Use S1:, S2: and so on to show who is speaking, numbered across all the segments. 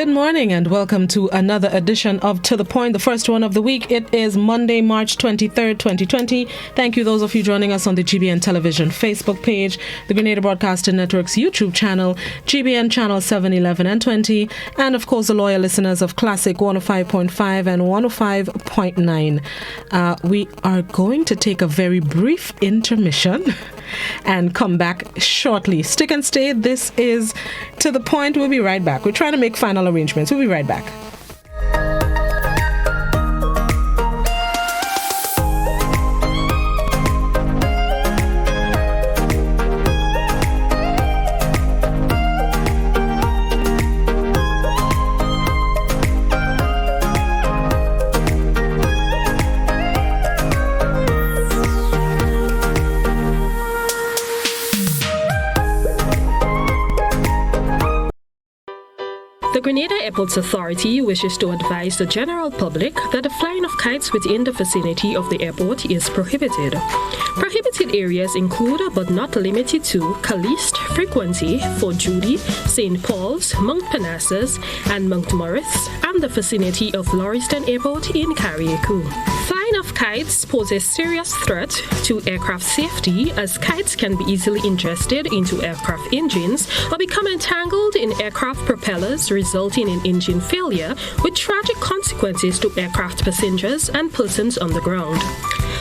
S1: Good morning and welcome to another edition of To The Point, the first one of the week. It is Monday, March 23rd, 2020. Thank you those of you joining us on the GBN Television Facebook page, the Grenada Broadcasting Network's YouTube channel, GBN Channel 7, 11 and 20, and of course the loyal listeners of Classic 105.5 and 105.9. We are going to take a very brief intermission and come back shortly. Stick and stay. This is To The Point. We'll be right back. We're trying to make final arrangements. We'll be right back.
S2: The Grenada Airports Authority wishes to advise the general public that the flying of kites within the vicinity of the airport is prohibited. Prohibited areas include, but not limited to, Caliste, Frequency, Fort Judy, St. Paul's, Mount Parnassus, and Mount Morris, and the vicinity of Lauriston Airport in Carriacou. Flying of kites poses serious threat to aircraft safety, as kites can be easily ingested into aircraft engines or become entangled in aircraft propellers, resulting in engine failure with tragic consequences to aircraft passengers and persons on the ground.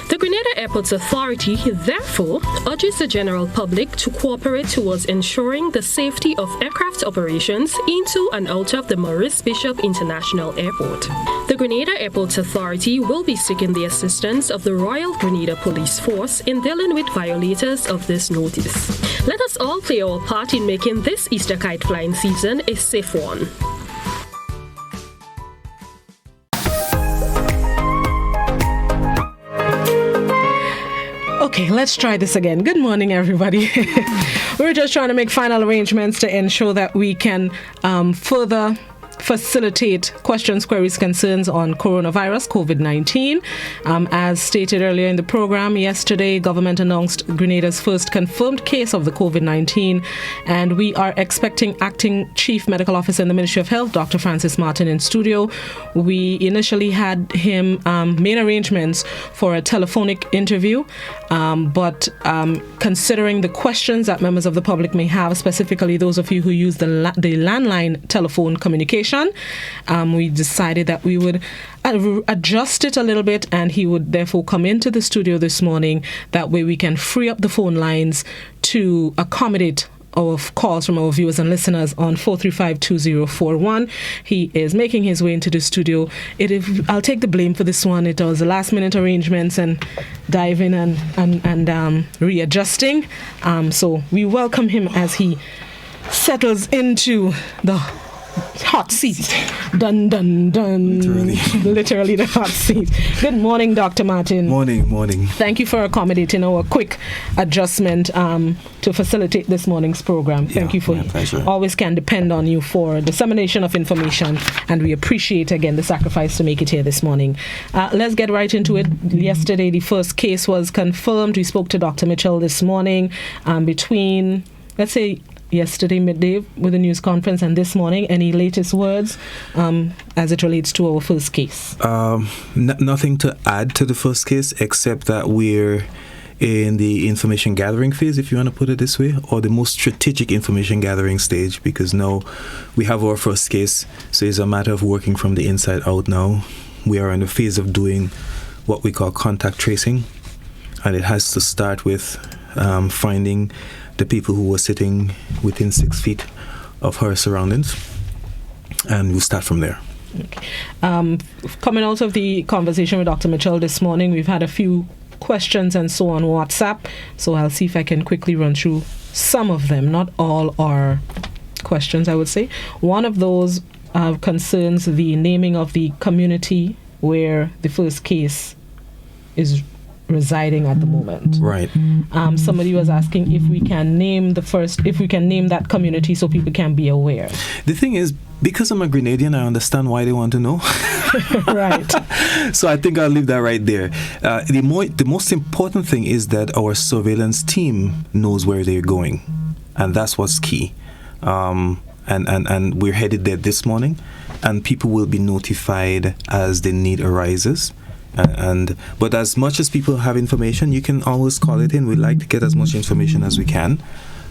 S2: The Grenada Airports Authority therefore urges the general public to cooperate towards ensuring the safety of aircraft operations into and out of the Maurice Bishop International Airport. The Grenada Airports Authority will be seeking the assistance of the Royal Grenada Police Force in dealing with violators of this notice. Let us all play our part in making this Easter kite flying season a safe one.
S1: Okay, let's try this again. Good morning, everybody. We're just trying to make final arrangements to ensure that we can further facilitate questions, queries, concerns on coronavirus, COVID-19. As stated earlier in the program, yesterday, government announced Grenada's first confirmed case of the COVID-19, and we are expecting Acting Chief Medical Officer in the Ministry of Health, Dr. Francis Martin, in studio. We initially had him made arrangements for a telephonic interview, but considering the questions that members of the public may have, specifically those of you who use the landline telephone communication, we decided that we would adjust it a little bit, and he would therefore come into the studio this morning. That way we can free up the phone lines to accommodate of calls from our viewers and listeners on 435-2041. He is making his way into the studio. I'll take the blame for this one. It was the last minute arrangements and diving and readjusting. So we welcome him as he settles into the hot seat. Dun, dun, dun. Literally the hot seat. Good morning, Dr. Martin.
S3: Morning.
S1: Thank you for accommodating our quick adjustment to facilitate this morning's program. Thank you for always can depend on you for dissemination of information, and we appreciate again the sacrifice to make it here this morning. Let's get right into it. Yesterday, the first case was confirmed. We spoke to Dr. Mitchell this morning between, let's say, yesterday midday with a news conference and this morning. Any latest words as it relates to our first case?
S3: Nothing to add to the first case, except that we're in the information gathering phase, if you want to put it this way, or the most strategic information gathering stage, because now we have our first case, so it's a matter of working from the inside out now. We are in the phase of doing what we call contact tracing, and it has to start with finding the people who were sitting within 6 feet of her surroundings, and we'll start from there.
S1: Okay. Coming out of the conversation with Dr. Mitchell this morning, we've had a few questions and so on WhatsApp, so I'll see if I can quickly run through some of them. Not all are questions, I would say. One of those concerns the naming of the community where the first case is residing at the moment.
S3: Right.
S1: Somebody was asking if we can name that community so people can be aware.
S3: The thing is, because I'm a Grenadian, I understand why they want to know.
S1: Right.
S3: So I think I'll leave that right there. The most important thing is that our surveillance team knows where they're going, and that's what's key. and we're headed there this morning, and people will be notified as the need arises. But as much as people have information, you can always call it in. We'd like to get as much information as we can.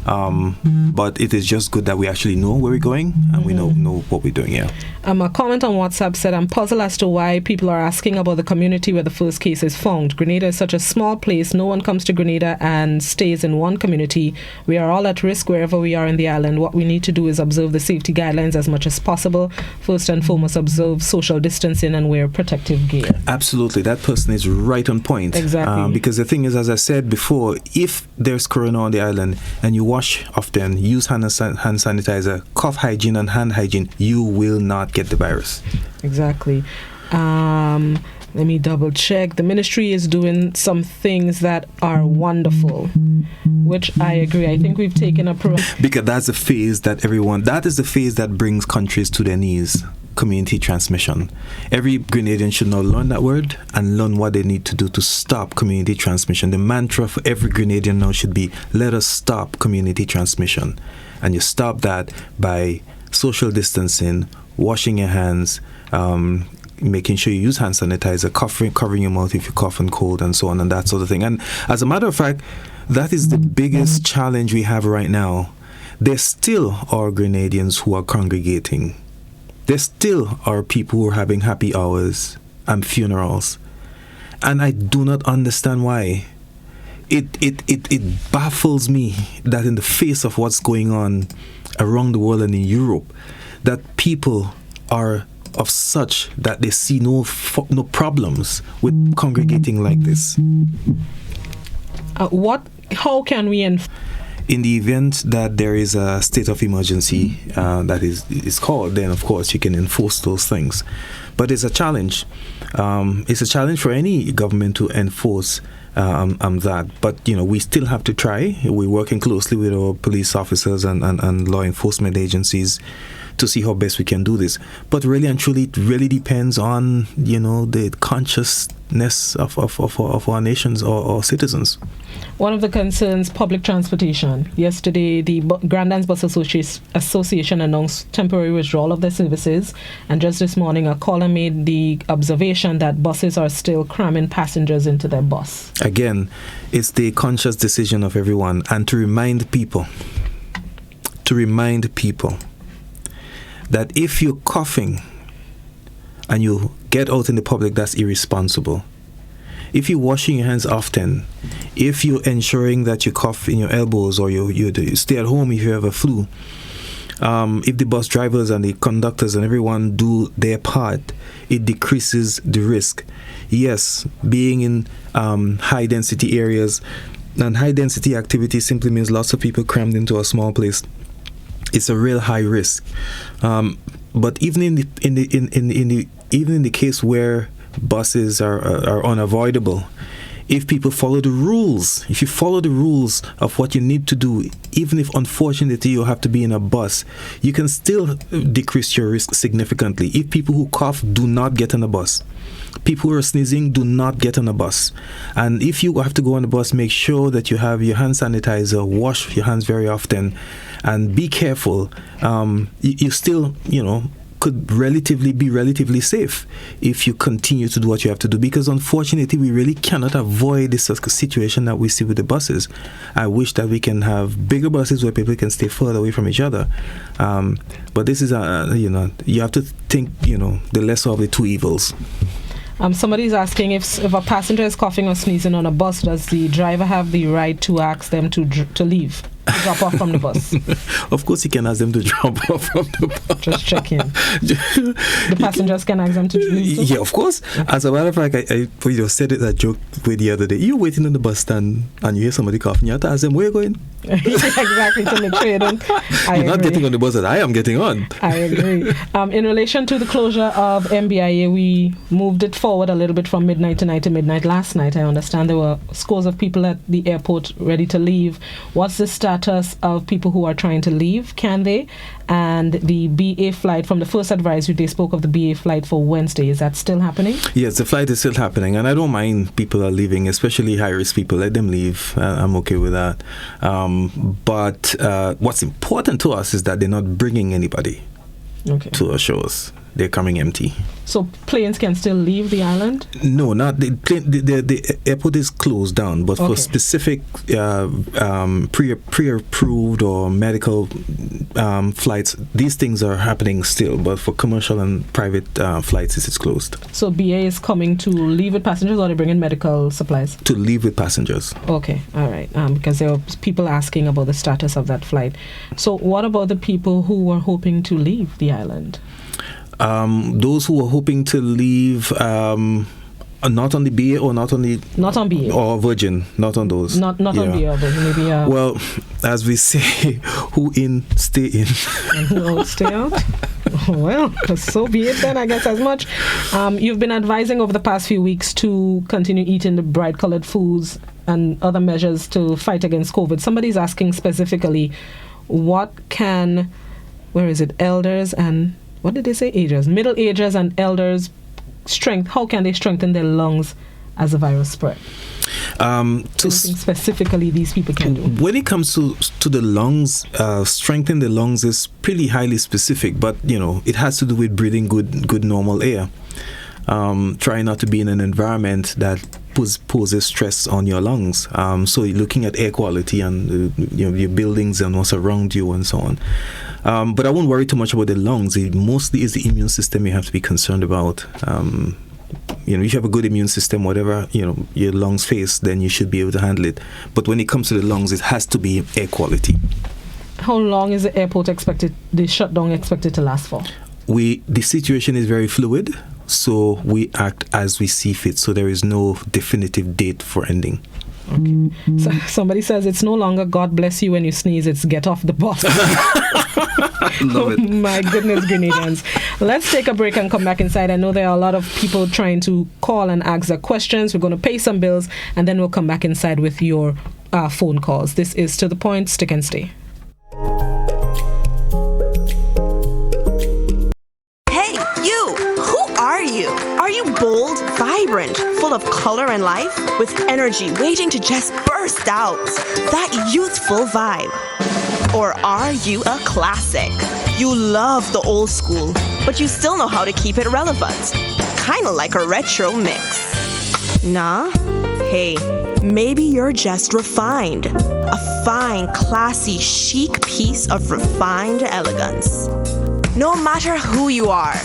S3: But it is just good that we actually know where we're going and we know what we're doing here.
S1: A comment on WhatsApp said, I'm puzzled as to why people are asking about the community where the first case is found. Grenada is such a small place. No one comes to Grenada and stays in one community. We are all at risk wherever we are in the island. What we need to do is observe the safety guidelines as much as possible. First and foremost, observe social distancing and wear protective gear.
S3: Absolutely. That person is right on point.
S1: Exactly.
S3: Because the thing is, as I said before, if there's corona on the island and you wash often, use hand sanitizer, cough hygiene and hand hygiene, you will not get the virus.
S1: Exactly. Let me double check. The ministry is doing some things that are wonderful, which I agree. I think we've taken a
S3: because that's the phase that is the phase that brings countries to their knees. Community transmission. Every Grenadian should now learn that word and learn what they need to do to stop community transmission. The mantra for every Grenadian now should be, let us stop community transmission. And you stop that by social distancing, washing your hands, making sure you use hand sanitizer, covering your mouth if you cough and cold, and so on and that sort of thing. And as a matter of fact, that is the biggest challenge we have right now. There still are Grenadians who are congregating. There still are people who are having happy hours and funerals. And I do not understand why. It baffles me that in the face of what's going on around the world and in Europe, that people are of such that they see no problems with congregating like this.
S1: How can we
S3: in the event that there is a state of emergency that is called, then of course you can enforce those things. But it's a challenge. It's a challenge for any government to enforce that. But we still have to try. We're working closely with our police officers and law enforcement agencies to see how best we can do this. But really and truly, it really depends on the consciousness of our nations or citizens.
S1: One of the concerns, public transportation. Yesterday, the Grand Anse Bus Association announced temporary withdrawal of their services, and just this morning a caller made the observation that buses are still cramming passengers into their bus.
S3: Again, it's the conscious decision of everyone, and to remind people that if you're coughing and you get out in the public, that's irresponsible. If you're washing your hands often, if you're ensuring that you cough in your elbows or you stay at home if you have a flu, if the bus drivers and the conductors and everyone do their part, it decreases the risk. Yes, being in high density areas and high density activity simply means lots of people crammed into a small place. It's a real high risk. But even in the case where buses are unavoidable, if people follow the rules, if you follow the rules of what you need to do, even if unfortunately you have to be in a bus, you can still decrease your risk significantly. If people who cough do not get on a bus, people who are sneezing do not get on a bus, and if you have to go on the bus, make sure that you have your hand sanitizer, wash your hands very often, and be careful. You still, could be relatively safe if you continue to do what you have to do, because unfortunately we really cannot avoid this situation that we see with the buses. I wish that we can have bigger buses where people can stay further away from each other, but this is you have to think the lesser of the two evils.
S1: Somebody's asking if a passenger is coughing or sneezing on a bus, does the driver have the right to ask them to leave? Drop off from the bus.
S3: Of course, he can ask them to drop off from the bus.
S1: Just checking. The passengers can ask them to leave too?
S3: Yeah, of course. As a matter of fact, I said it a joke with the other day. You're waiting on the bus stand and you hear somebody coughing. You have to ask them, where are you going?
S1: Exactly, to make sure you don't.
S3: You're not getting on the bus that I am getting on.
S1: I agree. In relation to the closure of MBIA, we moved it forward a little bit from midnight tonight to midnight last night. I understand there were scores of people at the airport ready to leave. What's the status of people who are trying to leave? Can they? And the BA flight, from the first advisory, they spoke of the BA flight for Wednesday. Is that still happening?
S3: Yes, the flight is still happening, and I don't mind people are leaving, especially high-risk people. Let them leave. I'm okay with that. But what's important to us is that they're not bringing anybody to our shows. They're coming empty.
S1: So planes can still leave the island?
S3: No, not the airport is closed down, but for specific pre-approved or medical flights, these things are happening still. But for commercial and private flights, it's closed.
S1: So BA is coming to leave with passengers, or they bring in medical supplies?
S3: To leave with passengers.
S1: Okay, all right. Because there are people asking about the status of that flight. So what about the people who were hoping to leave the island?
S3: Those who are hoping to leave, not on the BA or not on BA or Virgin, not on those.
S1: Not on BA or Virgin, maybe.
S3: Well, as we say, who in, stay in.
S1: And who out, stay out. Well, so be it then, I guess, as much. You've been advising over the past few weeks to continue eating the bright-colored foods and other measures to fight against COVID. Somebody's asking specifically, elders and what did they say? Agers, middle agers and elders how can they strengthen their lungs as the virus spread? Anything specifically these people can do? When
S3: it comes to the lungs, strengthening the lungs is pretty highly specific, but it has to do with breathing good normal air. Try not to be in an environment that poses stress on your lungs. So you're looking at air quality and your buildings and what's around you and so on. But I won't worry too much about the lungs. It mostly is the immune system you have to be concerned about. If you have a good immune system, whatever your lungs face, then you should be able to handle it. But when it comes to the lungs, it has to be air quality.
S1: How long is the shutdown expected to last for?
S3: The situation is very fluid, so we act as we see fit. So there is no definitive date for ending.
S1: Okay. So somebody says it's no longer God bless you when you sneeze, it's get off the bus.
S3: Love it.
S1: My goodness, Grenadians. Let's take a break and come back inside. I know there are a lot of people trying to call and ask their questions. We're going to pay some bills and then we'll come back inside with your phone calls. This is To The Point. Stick and stay.
S4: Are you bold, vibrant, full of color and life, with energy waiting to just burst out? That youthful vibe? Or are you a classic? You love the old school, but you still know how to keep it relevant. Kinda like a retro mix. Nah? Hey, maybe you're just refined. A fine, classy, chic piece of refined elegance. No matter who you are,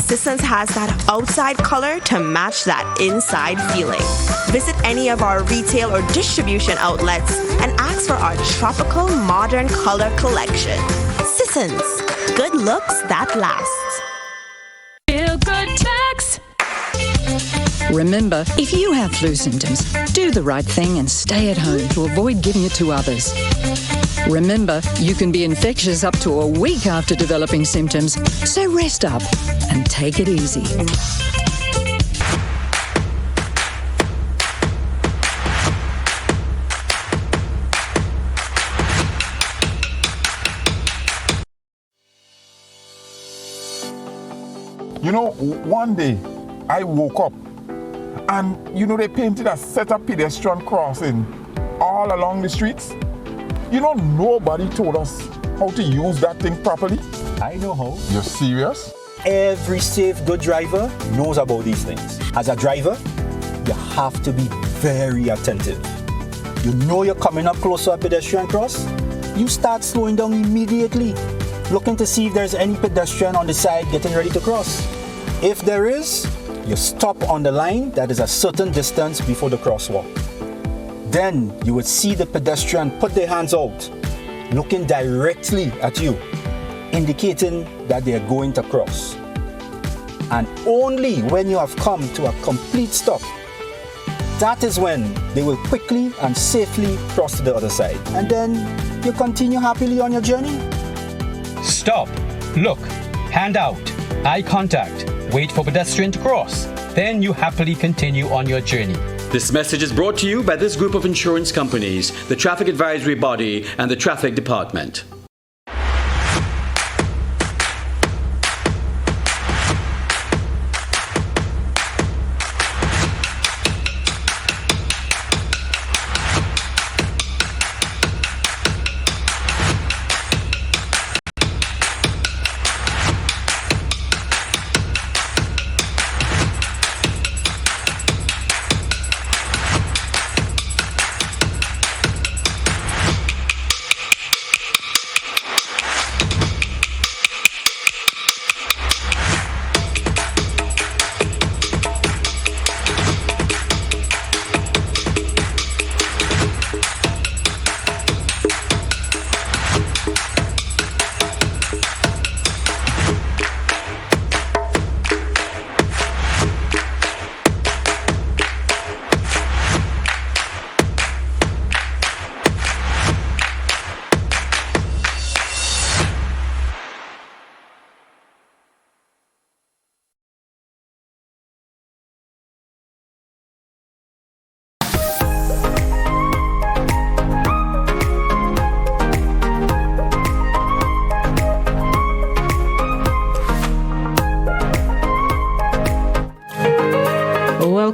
S4: Sissons has that outside color to match that inside feeling. Visit any of our retail or distribution outlets and ask for our tropical modern color collection. Sissons, good looks that last.
S5: Feel good tax. Remember, if you have flu symptoms, do the right thing and stay at home to avoid giving it to others. Remember, you can be infectious up to a week after developing symptoms, so rest up and take it easy.
S6: One day I woke up and they painted a set of pedestrian crossing all along the streets. Nobody told us how to use that thing properly.
S7: I know how.
S6: You're serious?
S7: Every safe, good driver knows about these things. As a driver, you have to be very attentive. You're coming up close to a pedestrian cross, you start slowing down immediately, looking to see if there's any pedestrian on the side getting ready to cross. If there is, you stop on the line that is a certain distance before the crosswalk. Then you would see the pedestrian put their hands out, looking directly at you, indicating that they are going to cross. And only when you have come to a complete stop, that is when they will quickly and safely cross to the other side. And then you continue happily on your journey.
S8: Stop, look, hand out, eye contact, wait for pedestrian to cross. Then you happily continue on your journey.
S9: This message is brought to you by this group of insurance companies, the Traffic Advisory Body, and the Traffic Department.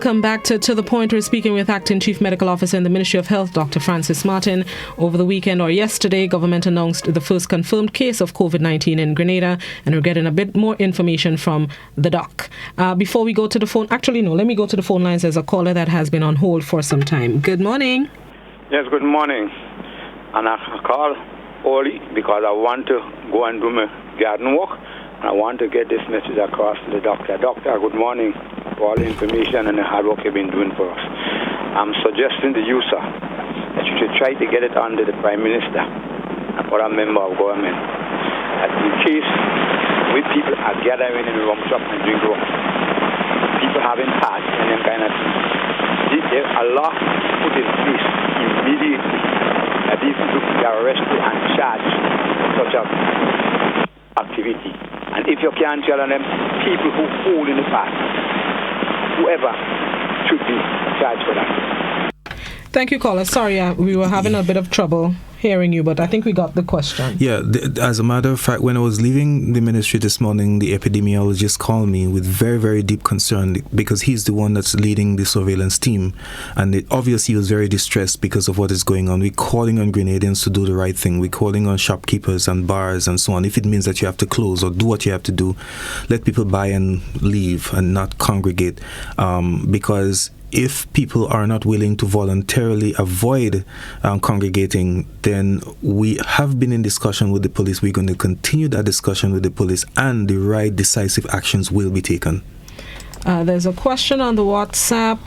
S1: Welcome back to the Point. We're speaking with Acting Chief Medical Officer in the Ministry of Health, Dr. Francis Martin. Over the weekend or yesterday, government announced the first confirmed case of COVID-19 in Grenada, and we're getting a bit more information from the doc. Before we go to the phone, let me go to the phone lines. There's a caller that has been on hold for some time. Good morning.
S10: Yes, good morning. And I call early because I want to go and do my garden work. I want to get this message across to the doctor. Doctor, good morning for all the information and the hard work you've been doing for us. I'm suggesting to you, sir, that you should try to get it under the Prime Minister and other member of government. That in case we people are gathering in the rum shop and drink rum, people having heart and them kind of things, there's a law put in place immediately that these people are arrested and charged for such activity. And if you can't tell them, people who hold in the past, whoever should be charged for that.
S1: Thank you, caller. Sorry, we were having a bit of trouble hearing you, but I think we got the question.
S3: Yeah, as a matter of fact, when I was leaving the ministry this morning, the epidemiologist called me with very, very deep concern because he's the one that's leading the surveillance team. And obviously he was very distressed because of what is going on. We're calling on Grenadians to do the right thing. We're calling on shopkeepers and bars and so on. If it means that you have to close or do what you have to do, let people buy and leave and not congregate. Because if people are not willing to voluntarily avoid congregating, then we have been in discussion with the police. We're going to continue that discussion with the police, and the right decisive actions will be taken.
S1: There's a question on the WhatsApp.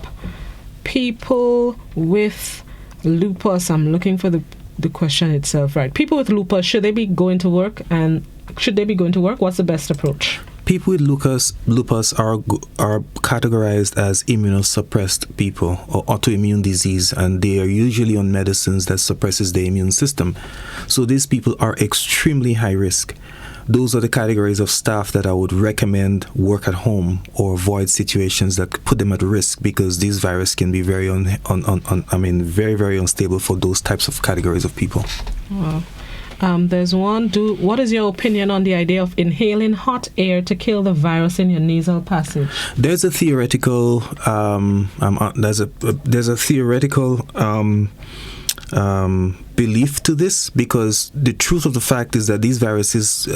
S1: People with lupus, I'm looking for the question itself, right? People with lupus, should they be going to work? And should they be going to work? What's the best approach?
S3: People with lupus are categorized as immunosuppressed people or autoimmune disease, and they are usually on medicines that suppresses the immune system. So these people are extremely high risk. Those are the categories of staff that I would recommend work at home or avoid situations that put them at risk, because these virus can be very very, very unstable for those types of categories of people.
S1: Wow. There's one. What is your opinion on the idea of inhaling hot air to kill the virus in your nasal passage?
S3: There's a theoretical. There's a theoretical belief to this, because the truth of the fact is that these viruses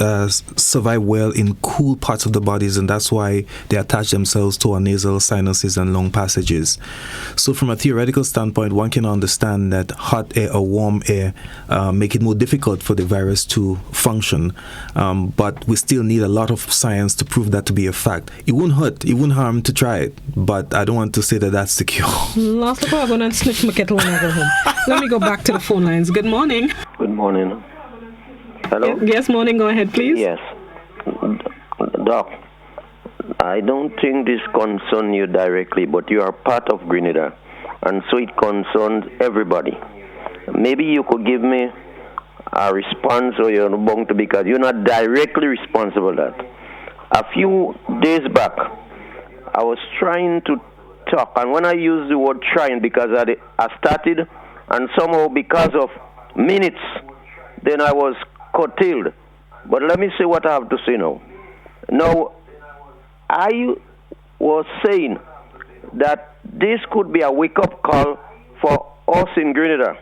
S3: survive well in cool parts of the bodies, and that's why they attach themselves to our nasal sinuses and lung passages. So from a theoretical standpoint, one can understand that hot air or warm air make it more difficult for the virus to function, but we still need a lot of science to prove that to be a fact. It won't hurt, it won't harm to try it, but I don't want to say that that's the cure.
S1: Last of all, I'm going to sniff my kettle when I go home. Let me go back to the phone lines. Good morning.
S11: Good morning. Hello?
S1: Yes, morning. Go ahead, please.
S11: Yes. Doc, I don't think this concerns you directly, but you are part of Grenada, and so it concerns everybody. Maybe you could give me a response, or you're bound to, because you're not directly responsible for that. A few days back, I was trying to talk, and when I use the word trying, because I started, and somehow because of minutes, then I was curtailed. But let me say what I have to say now. Now, I was saying that this could be a wake-up call for us in Grenada.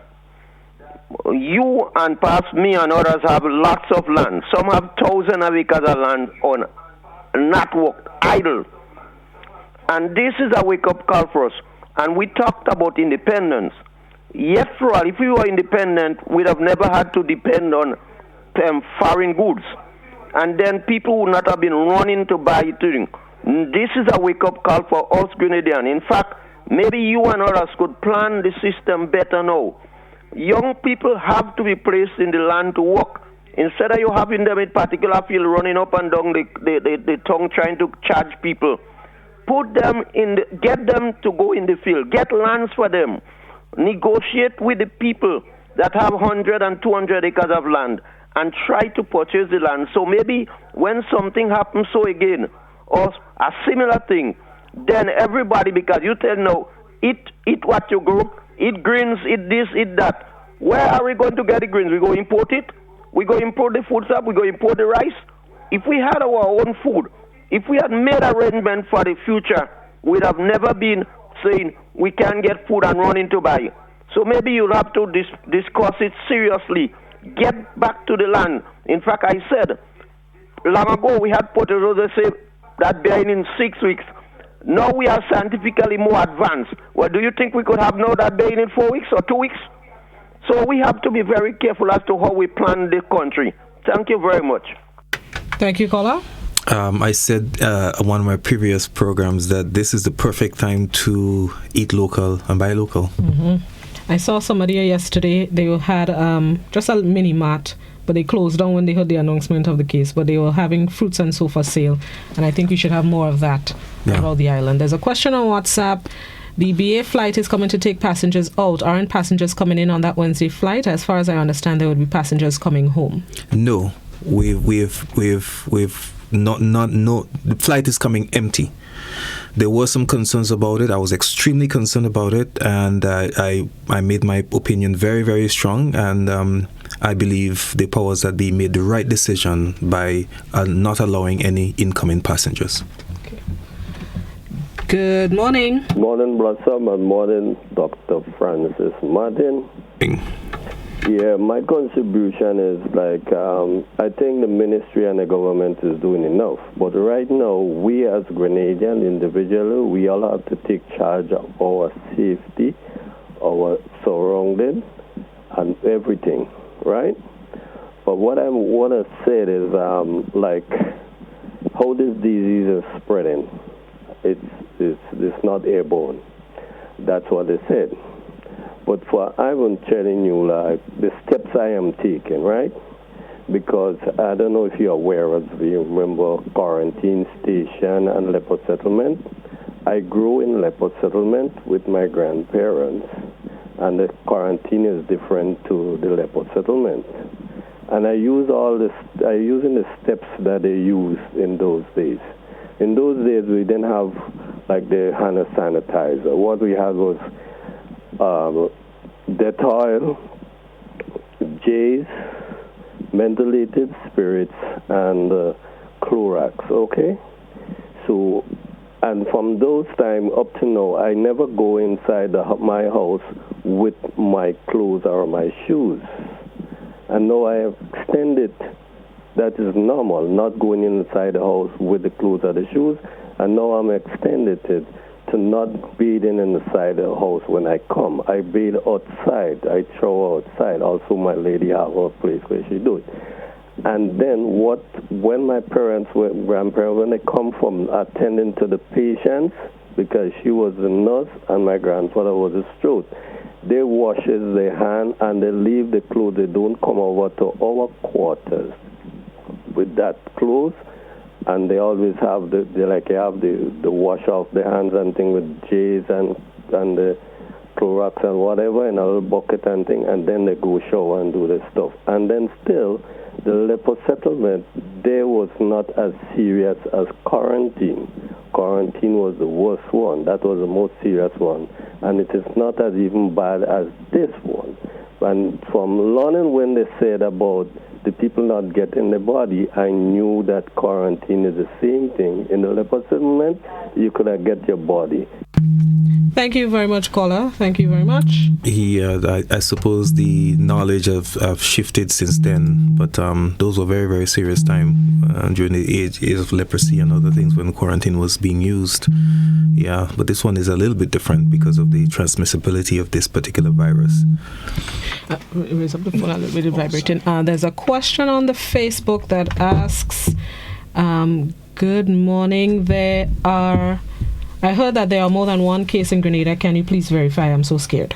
S11: You and perhaps me and others have lots of land. Some have thousands of acres of land on not worked, idle. And this is a wake-up call for us. And we talked about independence. Yet for all, if we were independent, we'd have never had to depend on foreign goods. And then people would not have been running to buy things. This is a wake-up call for us Grenadians. In fact, maybe you and others could plan the system better now. Young people have to be placed in the land to work. Instead of you having them in particular field running up and down the tongue trying to charge people, put them get them to go in the field, get lands for them. Negotiate with the people that have 100 and 200 acres of land and try to purchase the land. So maybe when something happens so again, or a similar thing, then everybody, because you tell now, eat what you grow, eat greens, eat this, eat that. Where are we going to get the greens? We go import it? We go import the food stuff? We go import the rice? If we had our own food, if we had made arrangement for the future, we'd have never been saying we can't get food and running to buy. So maybe you'll have to discuss it seriously. Get back to the land. In fact, I said, long ago we had potatoes, they say that bearing in 6 weeks. Now we are scientifically more advanced. Well, do you think we could have now that bearing in 4 weeks or 2 weeks? So we have to be very careful as to how we plan the country. Thank you very much.
S1: Thank you, caller.
S3: I said on one of my previous programs that this is the perfect time to eat local and buy local.
S1: Mm-hmm. I saw somebody here yesterday. They had just a mini mart, but they closed down when they heard the announcement of the case. But they were having fruits and so for sale, and I think we should have more of that about the island. There's a question on WhatsApp. The BA flight is coming to take passengers out. Aren't passengers coming in on that Wednesday flight? As far as I understand, there would be passengers coming home.
S3: No, we've not. The flight is coming empty. There were some concerns about it. I was extremely concerned about it, and I made my opinion very, very strong. And I believe the powers that be made the right decision by not allowing any incoming passengers.
S1: Okay. Good morning.
S12: Morning, Blossom, and morning, Dr. Francis Martin. Yeah, my contribution is I think the ministry and the government is doing enough. But right now, we as Grenadians individually, we all have to take charge of our safety, our surrounding, and everything, right? But what I want to say is, how this disease is spreading. It's not airborne. That's what they said. But I'm telling you, the steps I am taking, right? Because I don't know if you're aware of, you remember quarantine station and leopard settlement. I grew in leopard settlement with my grandparents, and the quarantine is different to the leopard settlement. And I using the steps that they used in those days. In those days, we didn't have the hand sanitizer. What we had was Dettol, J's, mentholated spirits, and Clorox, okay? So, and from those time up to now, I never go inside my house with my clothes or my shoes. And now I have extended, that is normal, not going inside the house with the clothes or the shoes. And now I'm extended it to not bathing inside the house when I come. I bathe outside. I throw outside. Also, my lady have a place where she do it. And then when my grandparents, when they come from attending to the patients, because she was a nurse and my grandfather was a stroke, they washes their hand and they leave the clothes. They don't come over to our quarters with that clothes. And they always have the wash off the hands and thing with J's and the Clorox and whatever in a little bucket and thing, and then they go shower and do this stuff. And then still, the leopard settlement, there was not as serious as quarantine. Quarantine was the worst one. That was the most serious one. And it is not as even bad as this one. And from learning when they said about the people not getting the body, I knew that quarantine is the same thing. In the leopard settlement, you could have get your body.
S1: Thank you very much, caller. Thank you very much.
S3: Yeah, I suppose the knowledge have shifted since then, but those were very, very serious time during the age of leprosy and other things when quarantine was being used. Yeah, but this one is a little bit different because of the transmissibility of this particular virus.
S1: Raise up the phone a little bit vibrating. There's a question on the Facebook that asks, good morning, I heard that there are more than one case in Grenada. Can you please verify? I'm so scared.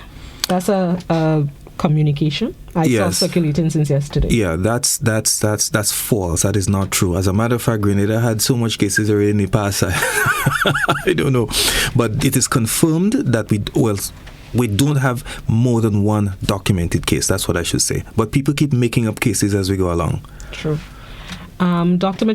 S1: That's a communication I saw circulating since yesterday. Yeah, that's false. That is not true. As a matter of fact, Grenada had so much cases already in the past. I don't know, but it is confirmed that we don't have more than one documented case. That's what I should say. But people keep making up cases as we go along. True. Dr.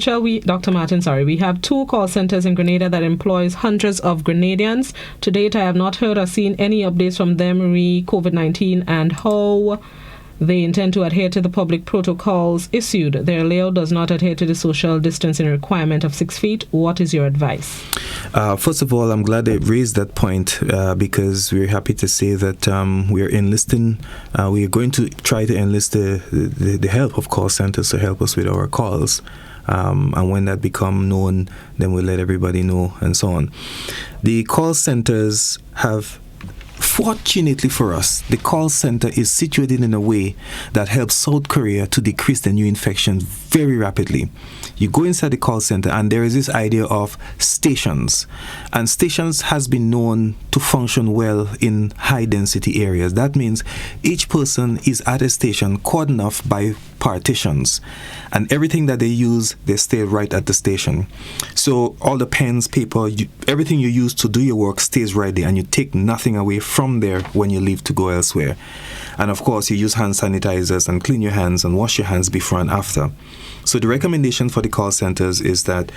S1: Martin, we have 2 call centers in Grenada that employs hundreds of Grenadians. To date, I have not heard or seen any updates from them re COVID-19 and how They intend to adhere to the public protocols issued. Their layout does not adhere to the social distancing requirement of 6 feet. What is your advice?
S3: First of all, I'm glad they raised that point because we're happy to say that we're enlisting, we are going to try to enlist the help of call centers to help us with our calls. And when that become known, then we'll let everybody know and so on. The call centers have, fortunately for us, the call center is situated in a way that helps South Korea to decrease the new infections very rapidly. You go inside the call center and there is this idea of stations. And stations has been known to function well in high density areas. That means each person is at a station cordoned off by partitions. And everything that they use, they stay right at the station. So all the pens, paper, everything you use to do your work stays right there, and you take nothing away from there when you leave to go elsewhere. And of course, you use hand sanitizers and clean your hands and wash your hands before and after. So the recommendation for the call centers is that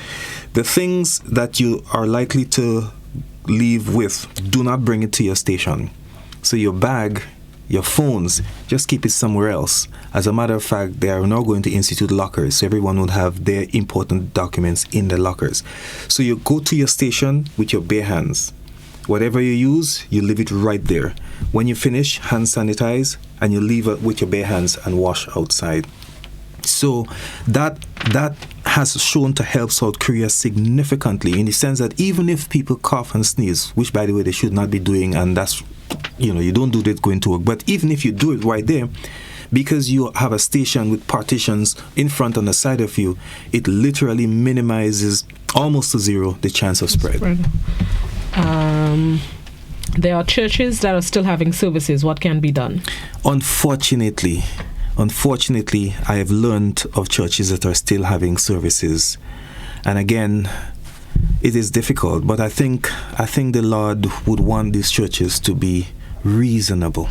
S3: the things that you are likely to leave with, do not bring it to your station. So your bag, your phones, just keep it somewhere else. As a matter of fact, they are now going to institute lockers, so everyone would have their important documents in the lockers. So you go to your station with your bare hands. Whatever you use, you leave it right there. When you finish, hand sanitize, and you leave it with your bare hands and wash outside. So that has shown to help South Korea significantly, in the sense that even if people cough and sneeze, which by the way they should not be doing, and that's, you don't do that going to work, but even if you do it right there, because you have a station with partitions in front and the side of you, it literally minimizes almost to zero the chance of spread.
S1: There are churches that are still having services. What can be done?
S3: Unfortunately, I have learned of churches that are still having services. And again, it is difficult, but I think the Lord would want these churches to be reasonable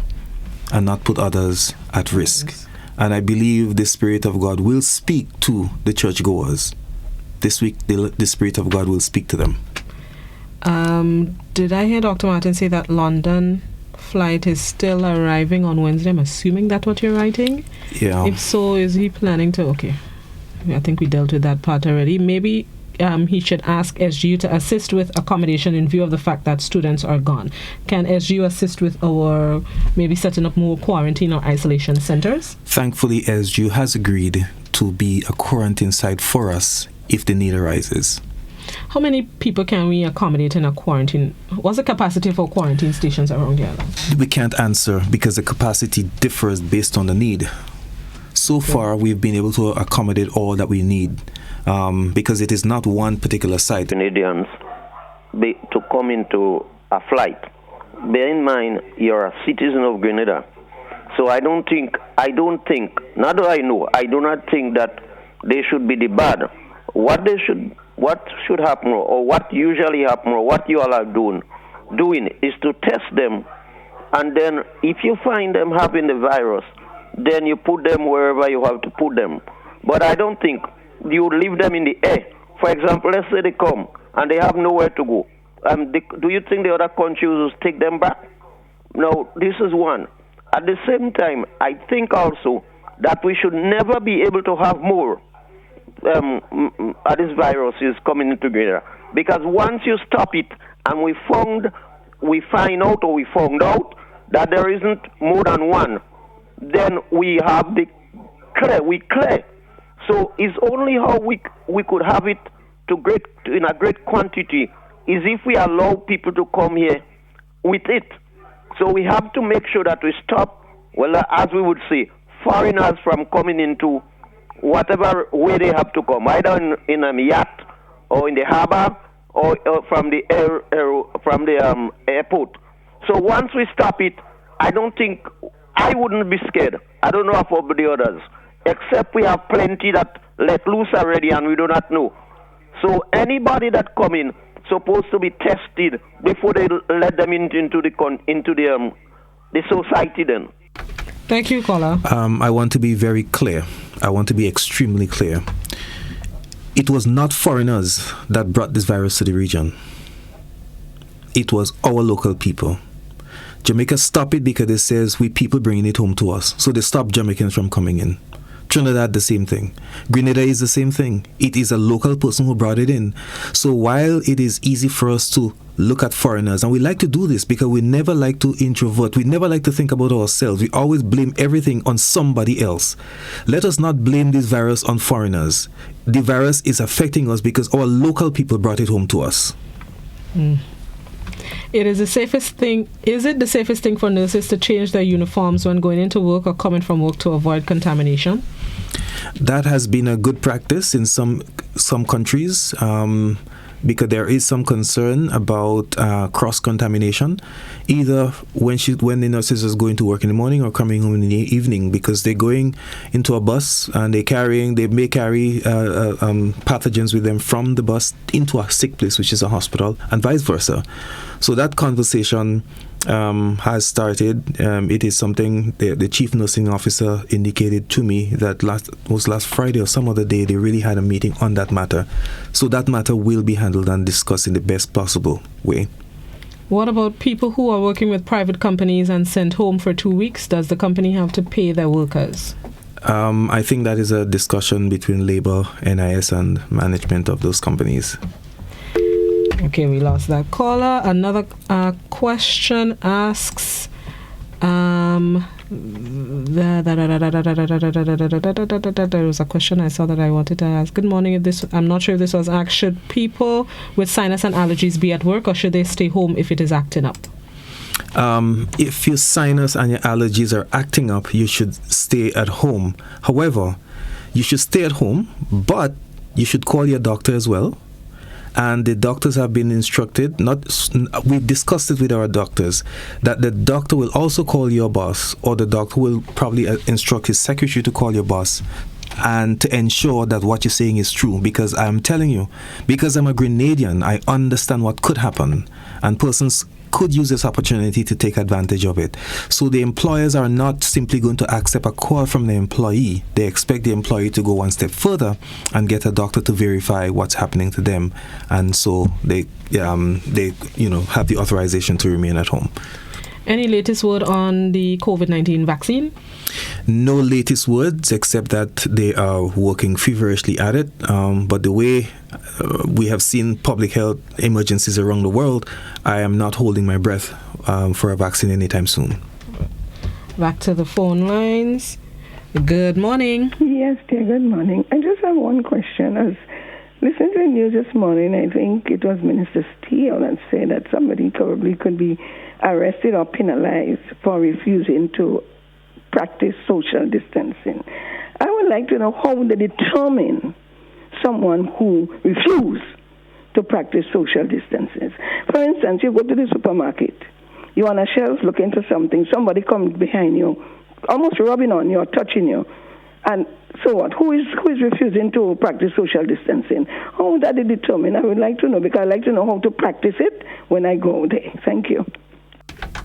S3: and not put others at risk. And I believe the Spirit of God will speak to the churchgoers. This week, the Spirit of God will speak to them.
S1: Did I hear Dr. Martin say that London flight is still arriving on Wednesday? I'm assuming that's what you're writing.
S3: Yeah.
S1: If so, is he planning to? Okay, I think we dealt with that part already. Maybe he should ask SGU to assist with accommodation in view of the fact that students are gone. Can SGU assist with our maybe setting up more quarantine or isolation centers? Thankfully,
S3: SGU has agreed to be a quarantine site for us if the need arises.
S1: How many people can we accommodate in a quarantine? What's the capacity for quarantine stations around the island?
S3: We can't answer because the capacity differs based on the need. So far, we've been able to accommodate all that we need because it is not one particular site.
S11: Canadians to come into a flight. Bear in mind, you're a citizen of Grenada. So I do not think, not that I know, I do not think that they should be debarred. What should happen, or what usually happen, or what you all are doing is to test them, and then if you find them having the virus, then you put them wherever you have to put them. But I don't think you would leave them in the air. For example, let's say they come and they have nowhere to go. Do you think the other countries will take them back? No, this is one. At the same time, I think also that we should never be able to have more this virus is coming into Grenada, because once you stop it and we found out that there isn't more than one, then we have we clear. So it's only how we could have it in a great quantity is if we allow people to come here with it. So we have to make sure that we stop, as we would say, foreigners from coming into whatever way they have to come, either in a yacht or in the harbor or from the airport. So once we stop it, I wouldn't be scared. I don't know about the others, except we have plenty that let loose already and we do not know. So anybody that come in supposed to be tested before they let them into the society then.
S1: Thank you, caller.
S3: I want to be very clear. I want to be extremely clear. It was not foreigners that brought this virus to the region. It was our local people. Jamaica stopped it because it says we people bringing it home to us. So they stopped Jamaicans from coming in. Trinidad, the same thing. Grenada is the same thing. It is a local person who brought it in. So while it is easy for us to look at foreigners, and we like to do this because we never like to introvert, we never like to think about ourselves. We always blame everything on somebody else. Let us not blame this virus on foreigners. The virus is affecting us because our local people brought it home to us.
S1: It is the safest thing. Is it the safest thing for nurses to change their uniforms when going into work or coming from work to avoid contamination?
S3: That has been a good practice in some countries because there is some concern about cross-contamination, either when the nurses is going to work in the morning or coming home in the evening, because they're going into a bus and they may carry pathogens with them from the bus into a sick place, which is a hospital, and vice versa. So that conversation has started. It is something the chief nursing officer indicated to me that last Friday or some other day they really had a meeting on that matter. So that matter will be handled and discussed in the best possible way.
S1: What about people who are working with private companies and sent home for 2 weeks? Does the company have to pay their workers?
S3: I think that is a discussion between Labour, NIS, and management of those companies.
S1: Okay, we lost that caller. Another question asks, there was a question I saw that I wanted to ask. Good morning. I'm not sure if this was asked. Should people with sinus and allergies be at work, or should they stay home if it is acting up?
S3: If your sinus and your allergies are acting up, you should stay at home. However, you should stay at home, but you should call your doctor as well. And the doctors have been instructed, we've discussed it with our doctors, that the doctor will also call your boss, or the doctor will probably instruct his secretary to call your boss, and to ensure that what you're saying is true. Because I'm telling you, because I'm a Grenadian, I understand what could happen, and persons could use this opportunity to take advantage of it. So the employers are not simply going to accept a call from the employee. They expect the employee to go one step further and get a doctor to verify what's happening to them, and so they have the authorization to remain at home.
S1: Any latest word on the COVID-19 vaccine?
S3: No latest words, except that they are working feverishly at it. But the way we have seen public health emergencies around the world, I am not holding my breath for a vaccine anytime soon.
S1: Back to the phone lines. Good morning.
S13: Yes, dear, good morning. I just have one question. I was listening to the news this morning. I think it was Minister Steele that said that somebody probably could be arrested or penalized for refusing to practice social distancing. I would like to know how they determine someone who refuses to practice social distances. For instance, you go to the supermarket, you're on a shelf looking for something, somebody comes behind you, almost rubbing on you or touching you, and so what? Who is refusing to practice social distancing? How would that be determined? I would like to know, because I'd like to know how to practice it when I go there. Thank you.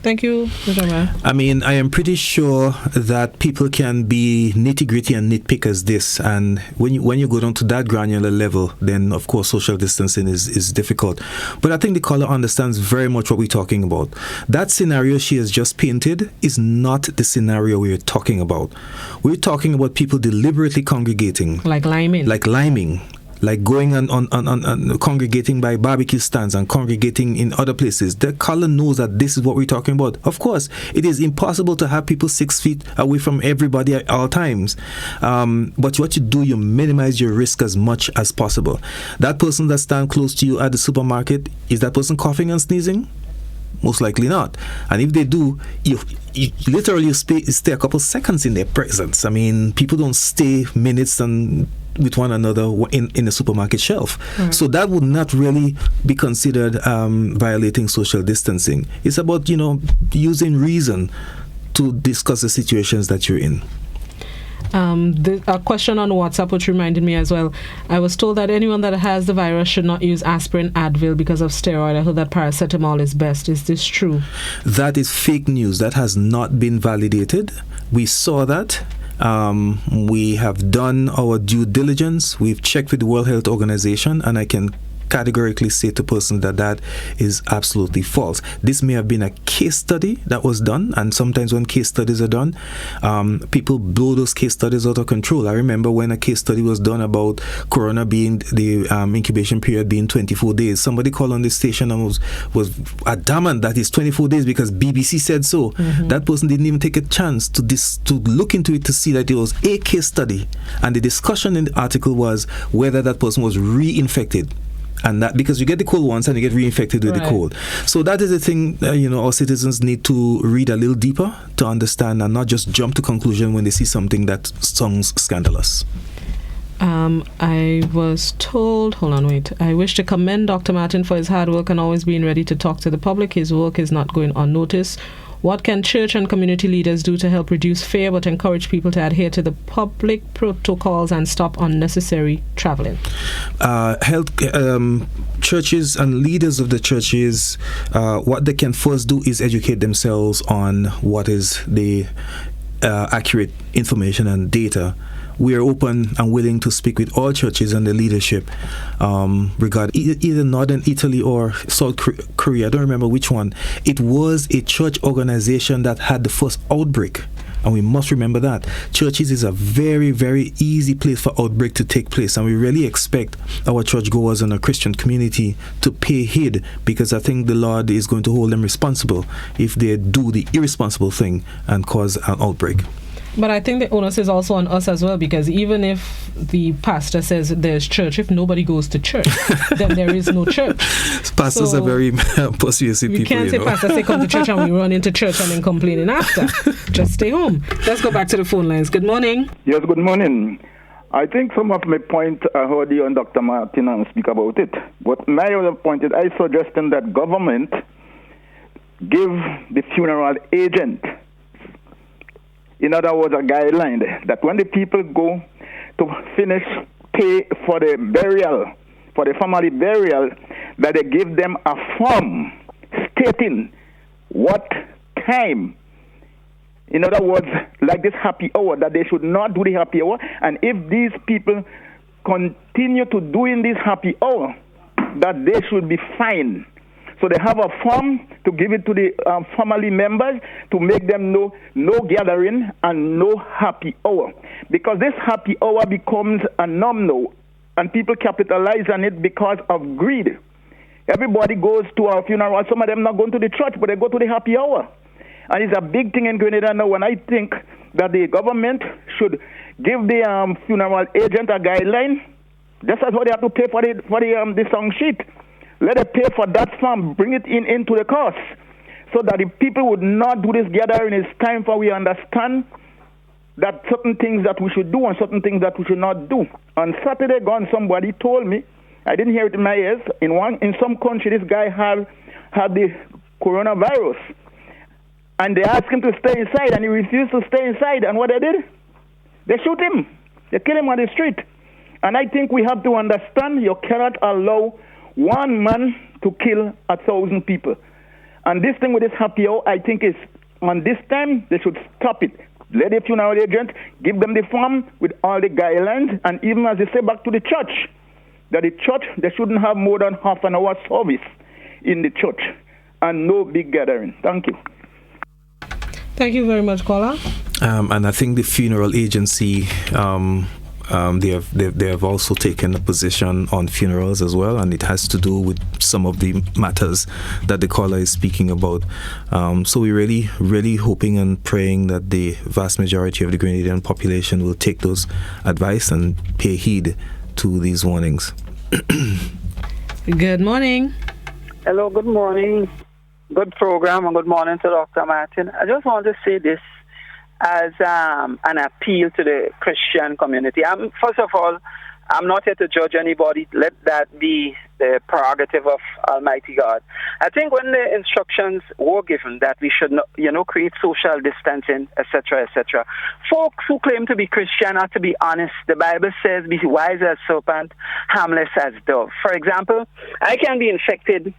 S1: Thank you, Mr.
S3: I mean, I am pretty sure that people can be nitty-gritty and nitpick as this, and when you go down to that granular level, then of course social distancing is difficult. But I think the caller understands very much what we're talking about. That scenario she has just painted is not the scenario we're talking about. We're talking about people deliberately congregating.
S1: Like liming.
S3: Like going on congregating by barbecue stands and congregating in other places. The caller knows that this is what we're talking about. Of course, it is impossible to have people 6 feet away from everybody at all times. But what you do, you minimize your risk as much as possible. That person that stands close to you at the supermarket, is that person coughing and sneezing? Most likely not. And if they do, you literally stay a couple seconds in their presence. I mean, people don't stay minutes and with one another in a supermarket shelf. Mm. So that would not really be considered violating social distancing. It's about, using reason to discuss the situations that you're in.
S1: A question on WhatsApp which reminded me as well. I was told that anyone that has the virus should not use aspirin, Advil because of steroid. I heard that paracetamol is best. Is this true?
S3: That is fake news. That has not been validated. We saw that. We have done our due diligence. We've checked with the World Health Organization, and I can categorically say to persons that is absolutely false. This may have been a case study that was done, and sometimes when case studies are done, people blow those case studies out of control. I remember when a case study was done about corona being the incubation period being 24 days. Somebody called on this station and was adamant that it's 24 days because BBC said so. That person didn't even take a chance to look into it to see that it was a case study, and the discussion in the article was whether that person was reinfected. And that because you get the cold once and you get reinfected with the cold. So that is the thing, our citizens need to read a little deeper to understand and not just jump to conclusion when they see something that sounds scandalous.
S1: I was told, I wish to commend Dr. Martin for his hard work and always being ready to talk to the public. His work is not going unnoticed. What can church and community leaders do to help reduce fear but encourage people to adhere to the public protocols and stop unnecessary traveling? Churches and leaders of the churches, what they can first do is educate themselves on what is the accurate information and data. We are open and willing to speak with all churches and the leadership regarding either Northern Italy or South Korea. I don't remember which one. It was a church organization that had the first outbreak. And we must remember that. Churches is a very, very easy place for outbreak to take place. And we really expect our churchgoers and our Christian community to pay heed, because I think the Lord is going to hold them responsible if they do the irresponsible thing and cause an outbreak. But I think the onus is also on us as well, because even if the pastor says there's church, if nobody goes to church, then there is no church.
S3: Pastors are very persuasive people.
S1: You can't say pastors say come to church and we run into church and then complaining after. Just stay home. Let's go back to the phone lines. Good morning.
S14: Yes, good morning. I think some of my point I heard you and Dr. Martin speak about it. But my other point is I suggesting that government give the funeral agent, in other words, a guideline that when the people go to pay for the burial, for the family burial, that they give them a form stating what time. In other words, like this happy hour, that they should not do the happy hour. And if these people continue to doing this happy hour, that they should be fined. So they have a form to give it to the family members to make them know no gathering and no happy hour. Because this happy hour becomes a norm now, and people capitalize on it because of greed. Everybody goes to our funeral. Some of them not going to the church, but they go to the happy hour. And it's a big thing in Grenada now, and I think that the government should give the funeral agent a guideline, just as what they have to pay for the song sheet. Let them pay for that form, bring it into the cost, so that the people would not do this gathering. It's time for we understand that certain things that we should do and certain things that we should not do. On Saturday gone, somebody told me, I didn't hear it in my ears, in some country, this guy had the coronavirus. And they asked him to stay inside, and he refused to stay inside. And what they did? They shoot him. They kill him on the street. And I think we have to understand you cannot allow one man to kill 1,000 people. And this thing with this happy hour, I think is, on this time, they should stop it. Let the funeral agent give them the form with all the guidelines, and even as they say back to the church, that the church, they shouldn't have more than half an hour service in the church, and no big gathering. Thank you.
S1: Thank you very much, caller.
S3: And I think the funeral agency, they have also taken a position on funerals as well, and it has to do with some of the matters that the caller is speaking about. So we're really hoping and praying that the vast majority of the Grenadian population will take those advice and pay heed to these warnings.
S1: Good morning.
S15: Hello, good morning. Good program, and good morning to Dr. Martin. I just want to say this as an appeal to the Christian community. First of all, I'm not here to judge anybody. Let that be the prerogative of Almighty God. I think when the instructions were given that we should not, create social distancing, etc., folks who claim to be Christian have to be honest. The Bible says, be wise as serpent, harmless as dove. For example, I can be infected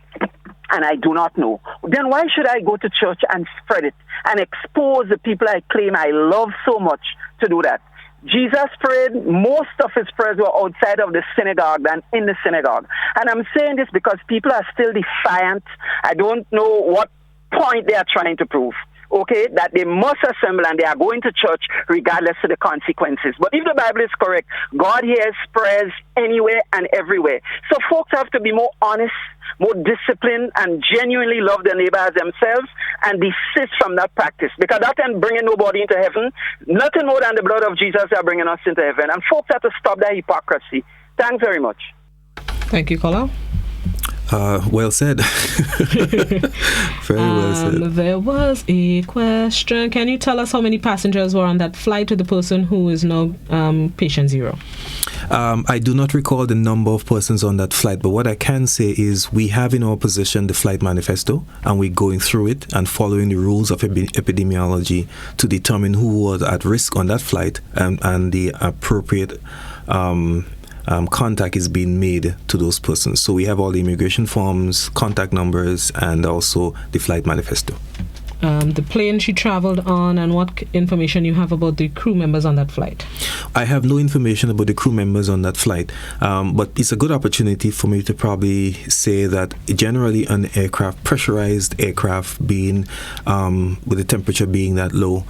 S15: and I do not know. Then why should I go to church and spread it and expose the people I claim I love so much to do that? Jesus prayed, most of his prayers were outside of the synagogue than in the synagogue. And I'm saying this because people are still defiant. I don't know what point they are trying to prove. Okay, that they must assemble and they are going to church regardless of the consequences. But if the Bible is correct, God hears prayers anywhere and everywhere. So folks have to be more honest, more disciplined, and genuinely love their neighbor as themselves and desist from that practice. Because that ain't bringing nobody into heaven. Nothing more than the blood of Jesus are bringing us into heaven. And folks have to stop that hypocrisy. Thanks very much.
S1: Thank you, caller.
S3: Well said. Very well said.
S1: There was a question. Can you tell us how many passengers were on that flight with the person who is now patient 0?
S3: I do not recall the number of persons on that flight, but what I can say is we have in our possession the flight manifesto, and we're going through it and following the rules of epidemiology to determine who was at risk on that flight, and the appropriate contact is being made to those persons. So we have all the immigration forms, contact numbers, and also the flight manifesto.
S1: The plane she traveled on, and what information you have about the crew members on that flight?
S3: I have no information about the crew members on that flight, but it's a good opportunity for me to probably say that generally an aircraft, pressurized aircraft being, with the temperature being that low,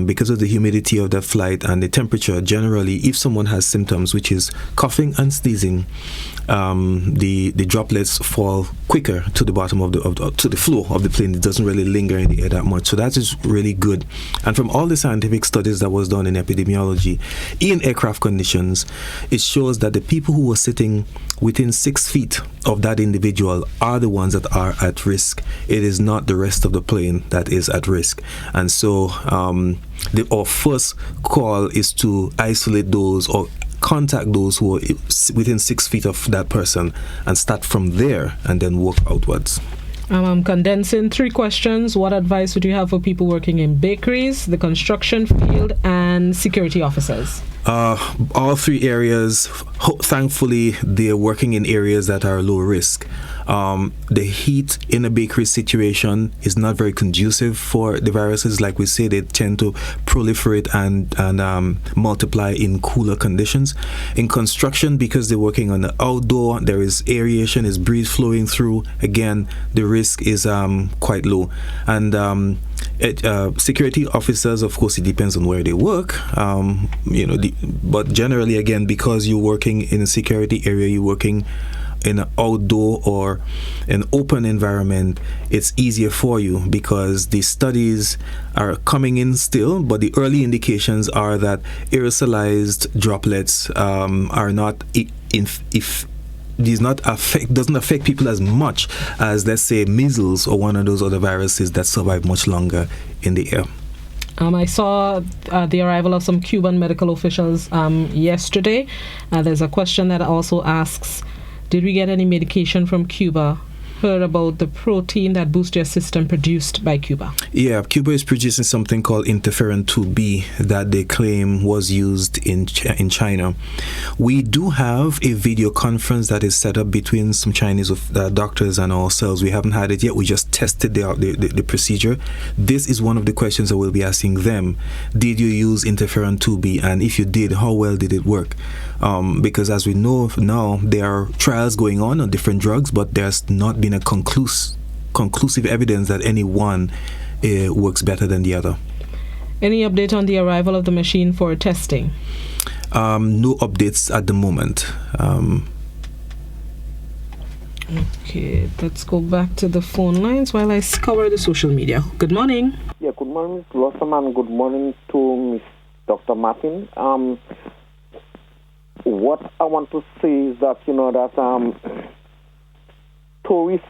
S3: because of the humidity of that flight and the temperature, generally if someone has symptoms, which is coughing and sneezing, the droplets fall quicker to the bottom of to the floor of the plane. It doesn't really linger in the air that much, so that is really good. And from all the scientific studies that was done in epidemiology in aircraft conditions, it shows that the people who were sitting within 6 feet of that individual are the ones that are at risk. It is not the rest of the plane that is at risk. And so our first call is to isolate those or contact those who are within 6 feet of that person and start from there and then work outwards.
S1: I'm condensing 3 questions. What advice would you have for people working in bakeries, the construction field, and security officers?
S3: All 3 areas, thankfully, they're working in areas that are low risk. The heat in a bakery situation is not very conducive for the viruses. Like we say, they tend to proliferate and multiply in cooler conditions. In construction, because they're working on the outdoor, there is aeration, is breeze flowing through. Again, the risk is quite low. And security officers, of course, it depends on where they work. But generally, again, because you're working in a security area, you're working in an outdoor or an open environment, it's easier for you because the studies are coming in still, but the early indications are that aerosolized droplets are not doesn't affect people as much as, let's say, measles or one of those other viruses that survive much longer in the air.
S1: I saw the arrival of some Cuban medical officials yesterday. There's a question that also asks, did we get any medication from Cuba? Heard about the protein that boosts your system produced by Cuba.
S3: Yeah, Cuba is producing something called interferon 2B that they claim was used in China. We do have a video conference that is set up between some Chinese doctors and ourselves. We haven't had it yet. We just tested the procedure. This is one of the questions I will be asking them. Did you use interferon 2B? And if you did, how well did it work? Because as we know now, there are trials going on different drugs, but there's not been a conclusive evidence that any one works better than the other.
S1: Any update on the arrival of the machine for testing?
S3: No updates at the moment.
S1: Okay, let's go back to the phone lines while I scour the social media. Good morning.
S16: Yeah, good morning, Mr. Blossom, and good morning to Miss Dr. Martin. What I want to say is that, tourists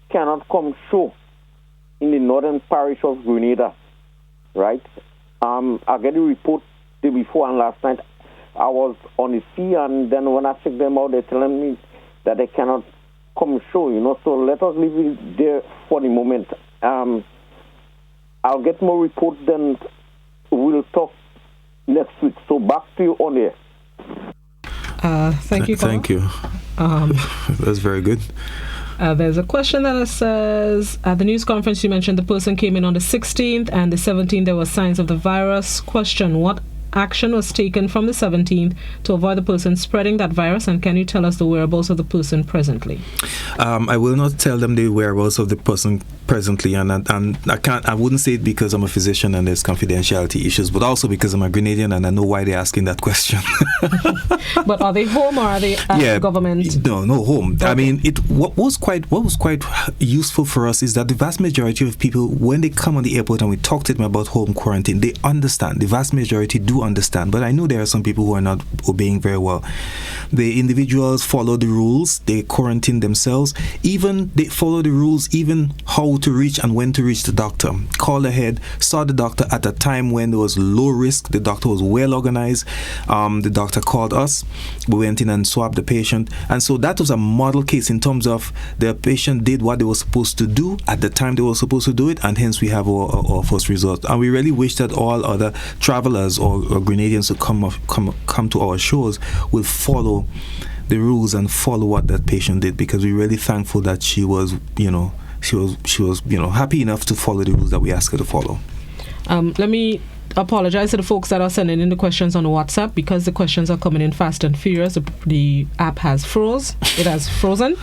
S16: cannot come show in the northern parish of Grenada, right? I get a report the day before and last night. I was on the sea, and then when I checked them out, they're telling me that they cannot come show, So let us leave it there for the moment. I'll get more reports, then we'll talk next week. So back to you on air.
S1: Thank you.
S3: Thank you. That's very good.
S1: There's a question that says, at the news conference you mentioned the person came in on the 16th and the 17th there were signs of the virus. Question, what action was taken from the 17th to avoid the person spreading that virus? And can you tell us the whereabouts of the person presently?
S3: I will not tell them the whereabouts of the person presently, and I wouldn't say it because I'm a physician and there's confidentiality issues, but also because I'm a Grenadian and I know why they're asking that question.
S1: But are they home or are they at government?
S3: No, home. Okay. I mean, what was quite useful for us is that the vast majority of people, when they come on the airport and we talk to them about home quarantine, they understand. The vast majority do understand, but I know there are some people who are not obeying very well. The individuals follow the rules, they quarantine themselves, even they follow the rules, even how to reach and when to reach the doctor. Call ahead, saw the doctor at a time when there was low risk, the doctor was well organized, the doctor called us, we went in and swabbed the patient, and so that was a model case in terms of the patient did what they were supposed to do at the time they were supposed to do it, and hence we have our first result. And we really wish that all other travelers or Grenadians who come to our shows will follow the rules and follow what that patient did, because we're really thankful that she was happy enough to follow the rules that we asked her to follow.
S1: Let me apologize to the folks that are sending in the questions on WhatsApp, because the questions are coming in fast and furious. The app has frozen.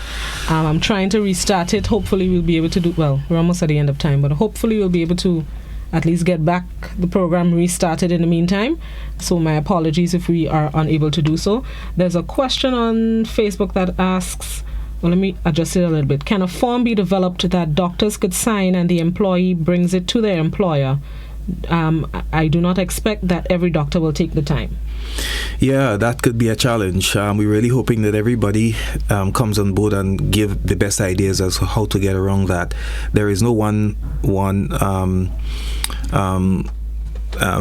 S1: I'm trying to restart it. Hopefully we'll be able to we're almost at the end of time, but hopefully we'll be able to at least get back the program restarted in the meantime. So my apologies if we are unable to do so. There's a question on Facebook that asks, well, let me adjust it a little bit. Can a form be developed that doctors could sign and the employee brings it to their employer? I do not expect that every doctor will take the time.
S3: Yeah, that could be a challenge. We're really hoping that everybody comes on board and give the best ideas as to how to get around that. There is no one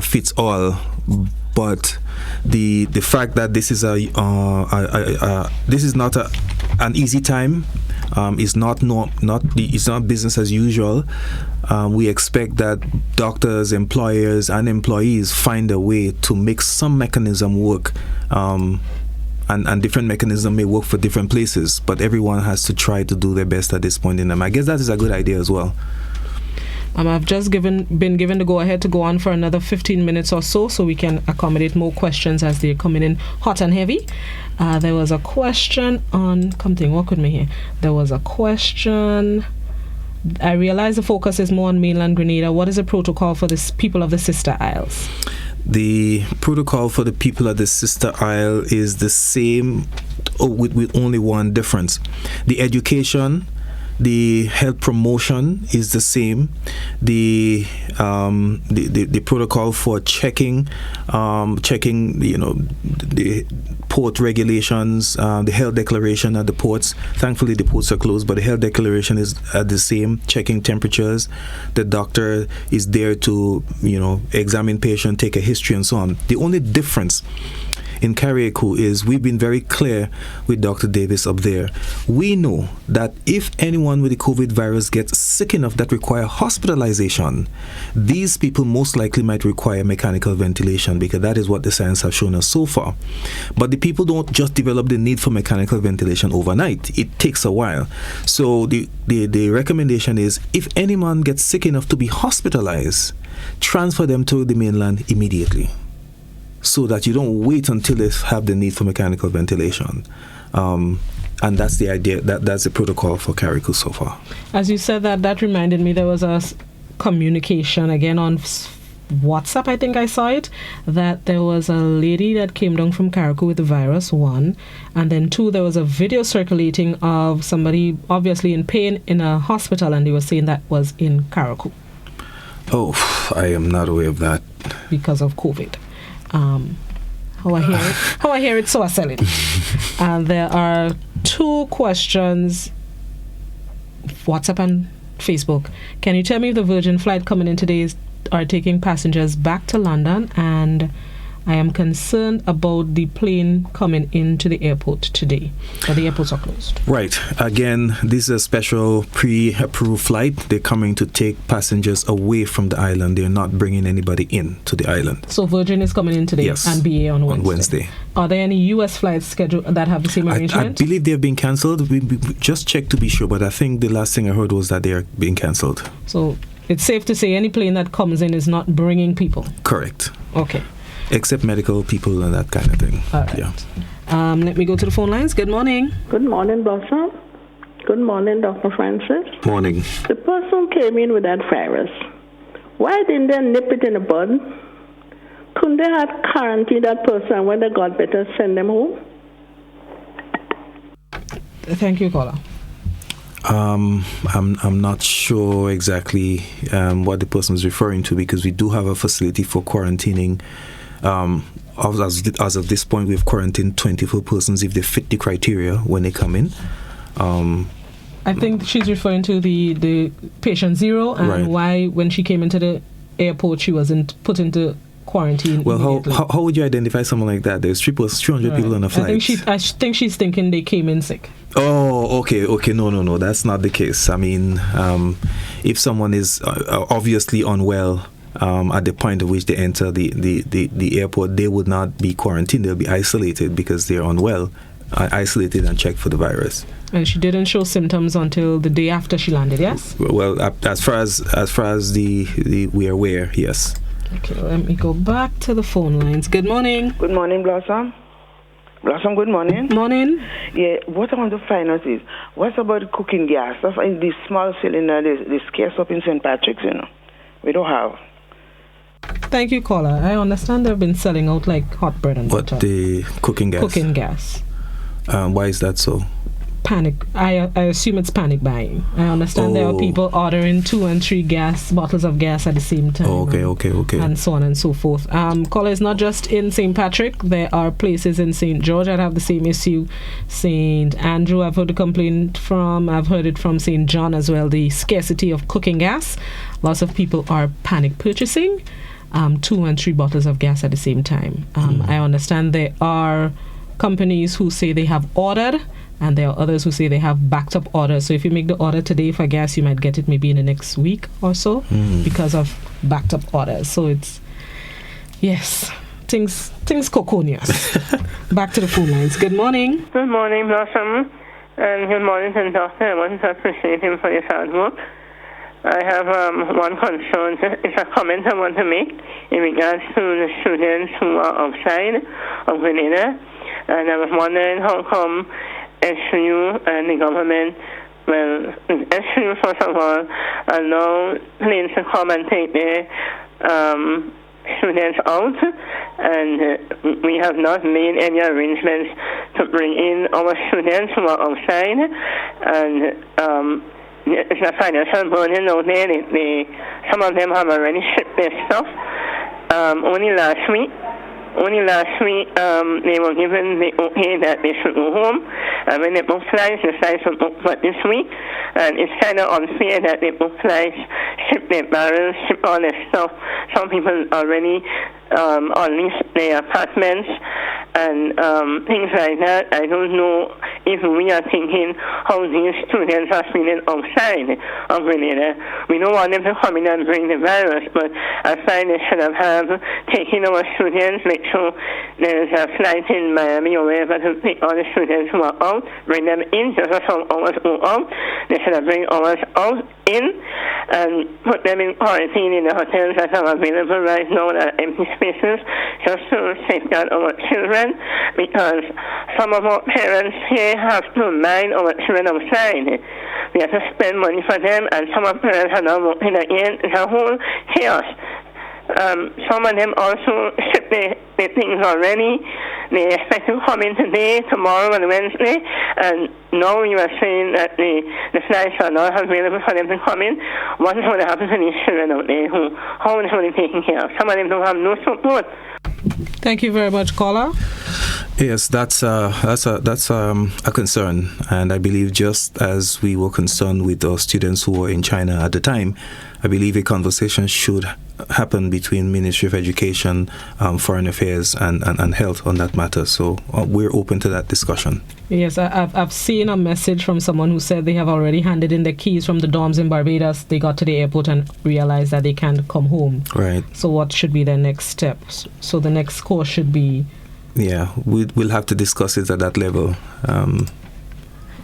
S3: fits all, but the fact that this is not an easy time. It's not business as usual. We expect that doctors, employers, and employees find a way to make some mechanism work, and different mechanism may work for different places. But everyone has to try to do their best at this point in time. I guess that is a good idea as well.
S1: I've just been given the go-ahead to go on for another 15 minutes or so we can accommodate more questions as they're coming in hot and heavy. There was a question on something. What could me here? There was a question. I realize the focus is more on mainland Grenada. What is the protocol for the people of the Sister Isles?
S3: The protocol for the people of the Sister Isle is the same, with only one difference. The education, the health promotion is the same. The protocol for checking, the port regulations, the health declaration at the ports. Thankfully, the ports are closed, but the health declaration is the same. Checking temperatures. The doctor is there to, examine patient, take a history, and so on. The only difference in Carriacou is we've been very clear with Dr. Davis up there. We know that if anyone with the COVID virus gets sick enough that require hospitalization, these people most likely might require mechanical ventilation, because that is what the science has shown us so far. But the people don't just develop the need for mechanical ventilation overnight. It takes a while. So the recommendation is, if anyone gets sick enough to be hospitalized, transfer them to the mainland immediately, so that you don't wait until they have the need for mechanical ventilation. And that's the idea, that's the protocol for Carriacou so far.
S1: As you said that reminded me, there was a communication again on WhatsApp, I think I saw it, that there was a lady that came down from Carriacou with the virus, 1, and then 2, there was a video circulating of somebody obviously in pain in a hospital, and they were saying that was in Carriacou.
S3: Oh, I am not aware of that.
S1: Because of COVID. How I hear it, so I sell it. And there are 2 questions, WhatsApp and Facebook. Can you tell me if the Virgin flight coming in today are taking passengers back to London? And I am concerned about the plane coming into the airport today, but the airports are closed.
S3: Right. Again, this is a special pre-approved flight. They're coming to take passengers away from the island. They're not bringing anybody in to the island.
S1: So Virgin is coming in today,
S3: yes,
S1: and BA on Wednesday. Are there any U.S. flights scheduled that have the same arrangement?
S3: I believe they've been cancelled. We just checked to be sure, but I think the last thing I heard was that they are being cancelled.
S1: So it's safe to say any plane that comes in is not bringing people?
S3: Correct.
S1: Okay.
S3: Except medical people and that kind of thing.
S1: All right.
S3: Yeah.
S1: Let me go to the phone lines. Good morning.
S17: Good morning, Blossom. Good morning, Dr. Francis.
S3: Morning.
S17: The person came in with that virus. Why didn't they nip it in the bud? Couldn't they have quarantined that person when they got better, send them home?
S1: Thank you, caller.
S3: I'm not sure exactly what the person is referring to, because we do have a facility for quarantining. As of this point, we've quarantined 24 persons if they fit the criteria when they come in.
S1: I think she's referring to the patient 0 and
S3: Right.
S1: why, when she came into the airport, she wasn't put into quarantine.
S3: Well, how would you identify someone like that? There's 300 people on a flight.
S1: I think she's thinking they came in sick.
S3: Oh, okay. No, that's not the case. I mean, if someone is obviously unwell at the point at which they enter the airport, they would not be quarantined. They'll be isolated because they're unwell, isolated and checked for the virus.
S1: And she didn't show symptoms until the day after she landed, yes?
S3: Well, as far as the we are aware, yes.
S1: Okay, let me go back to the phone lines. Good morning.
S18: Good morning, Blossom. Blossom, good morning.
S1: Morning.
S18: Yeah, what I want to find out is, what's about the cooking gas? Stuff in this small cylinder, the scarce up in St. Patrick's, We don't have.
S1: Thank you, caller. I understand they've been selling out like hot bread and butter.
S3: But the cooking gas?
S1: Cooking gas.
S3: Why is that so?
S1: Panic. I assume it's panic buying. I understand there are people ordering 2 and 3 bottles of gas at the same time.
S3: Okay.
S1: And so on and so forth. Caller, is not just in St. Patrick. There are places in St. George that have the same issue. St. Andrew, I've heard a complaint from. I've heard it from St. John as well. The scarcity of cooking gas. Lots of people are panic purchasing 2 and 3 bottles of gas at the same time. I understand there are companies who say they have ordered, and there are others who say they have backed up orders. So if you make the order today for gas, you might get it maybe in the next week or so because of backed up orders. So it's, yes, things coconious. Back to the phone lines. Good morning.
S19: Good morning, Blossom, and good morning to the doctor. I want to appreciate him for his hard work. I have one concern. It's a comment I want to make in regards to the students who are outside of Grenada. And I was wondering how come SU and the government, well, SU first of all, allow planes to come and take their students out, and we have not made any arrangements to bring in our students who are outside, and it's a financial burden out there. Some of them have already shipped their stuff. Only last week, they were given the okay that they should go home. And when they book flights, the flights were booked for this week. And it's kind of unfair that they book flights, ship their barrels, ship all their stuff. Some people already unleashed their apartments and things like that. I don't know if we are thinking how these students are feeling outside of Grenada. We don't want them to come in and bring the virus, but I find they should have taken our students, make sure there's a flight in Miami or wherever to take all the students who are out, bring them in, just as some ours go out. They should have bring ours out in and put them in quarantine in the hotels that are available right now that are empty spaces, just to safeguard our children, because some of our parents here have to mind our children outside. We have to spend money for them, and some of our parents are now working again. It's a whole chaos. Some of them also ship their things already. They expect to come in today, tomorrow, and Wednesday. And now you are saying that the flights are not available for them to come in. What is going to happen to these children out there? How is they taken care of? Some of them don't have no support.
S1: Thank you very much, caller.
S3: Yes, that's a concern, and I believe just as we were concerned with the students who were in China at the time, I believe a conversation should happen between Ministry of Education, Foreign Affairs, and Health on that matter. So we're open to that discussion.
S1: Yes, I've seen a message from someone who said they have already handed in their keys from the dorms in Barbados. They got to the airport and realized that they can't come home.
S3: Right.
S1: So what should be their next steps? So the next course should be...
S3: Yeah, we'll have to discuss it at that level.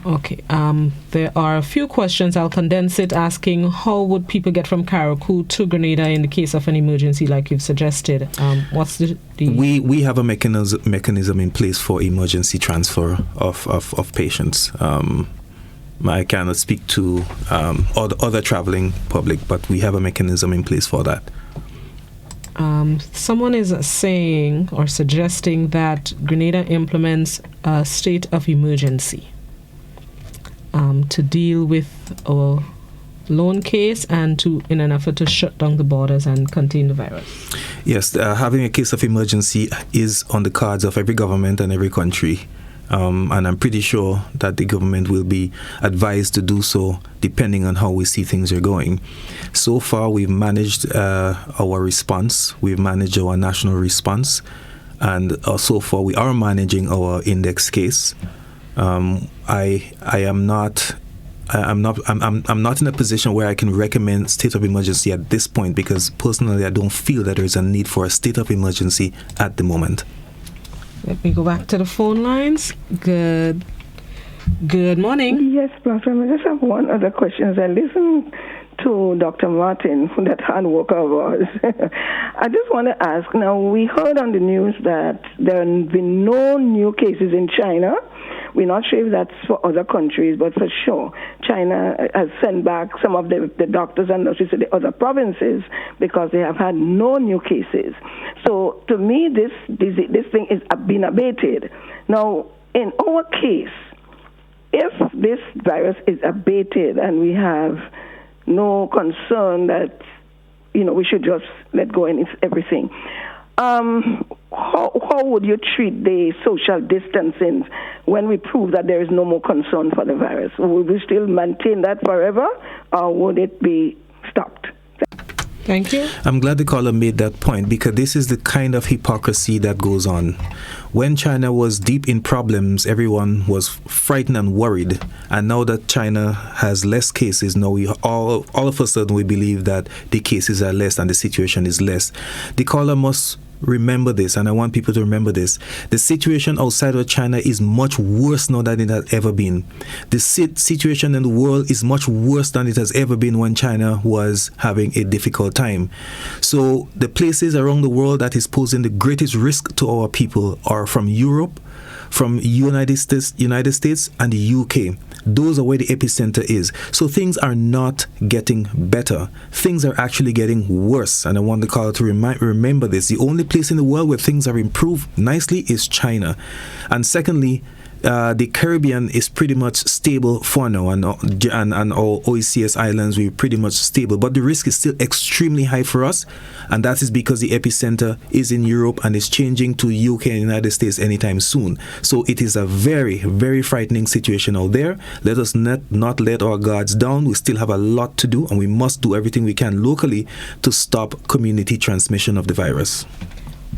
S1: Okay. There are a few questions. I'll condense it, asking how would people get from Karakou to Grenada in the case of an emergency, like you've suggested? What's the
S3: We have a mechanism in place for emergency transfer of patients. I cannot speak to other traveling public, but we have a mechanism in place for that.
S1: Someone is saying or suggesting that Grenada implements a state of emergency to deal with a lone case and in an effort to shut down the borders and contain the virus.
S3: Yes, having a case of emergency is on the cards of every government and every country. And I'm pretty sure that the government will be advised to do so depending on how we see things are going. So far, we've managed our response. We've managed our national response. And so far, we are managing our index case. I'm not in a position where I can recommend state of emergency at this point, because personally I don't feel that there is a need for a state of emergency at the moment.
S1: Let me go back to the phone lines. Good morning.
S13: Yes, Pastor. I just have one other question. As I listen to Dr. Martin, who that hard worker was, I just want to ask, now we heard on the news that there have been no new cases in China. We're not sure if that's for other countries, but for sure, China has sent back some of the doctors and nurses to the other provinces because they have had no new cases. So to me, this thing is been abated. Now, in our case, if this virus is abated and we have no concern that, we should just let go and it's everything, how would you treat the social distancing when we prove that there is no more concern for the virus? Would we still maintain that forever, or would it be stopped?
S1: Thank you.
S3: I'm glad the caller made that point, because this is the kind of hypocrisy that goes on. When China was deep in problems, everyone was frightened and worried. And now that China has less cases, now we all of a sudden we believe that the cases are less and the situation is less. The caller must remember this, and I want people to remember this. The situation outside of China is much worse now than it has ever been. The situation in the world is much worse than it has ever been when China was having a difficult time. So the places around the world that is posing the greatest risk to our people are from Europe, from United States and the UK. Those are where the epicenter is. So things are not getting better. Things are actually getting worse. And I want the caller to remember this. The only place in the world where things are improved nicely is China. And secondly, the Caribbean is pretty much stable for now, and all OECS islands, we're pretty much stable. But the risk is still extremely high for us, and that is because the epicenter is in Europe and is changing to UK and United States anytime soon. So it is a very, very frightening situation out there. Let us not let our guards down. We still have a lot to do, and we must do everything we can locally to stop community transmission of the virus.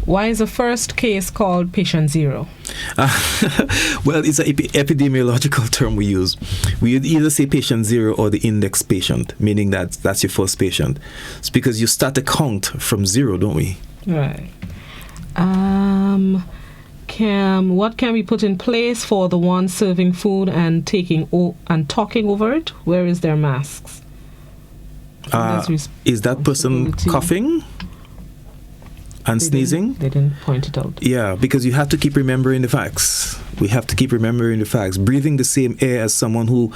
S1: Why is the first case called patient zero?
S3: Well, it's an epidemiological term we use. We either say patient zero or the index patient, meaning that that's your first patient. It's because you start a count from zero, don't we?
S1: Right. What can we put in place for the ones serving food and talking over it? Where is their masks?
S3: Is that person coughing and sneezing?
S1: They didn't point it out.
S3: Yeah, because you have to keep remembering the facts. We have to keep remembering the facts. Breathing the same air as someone who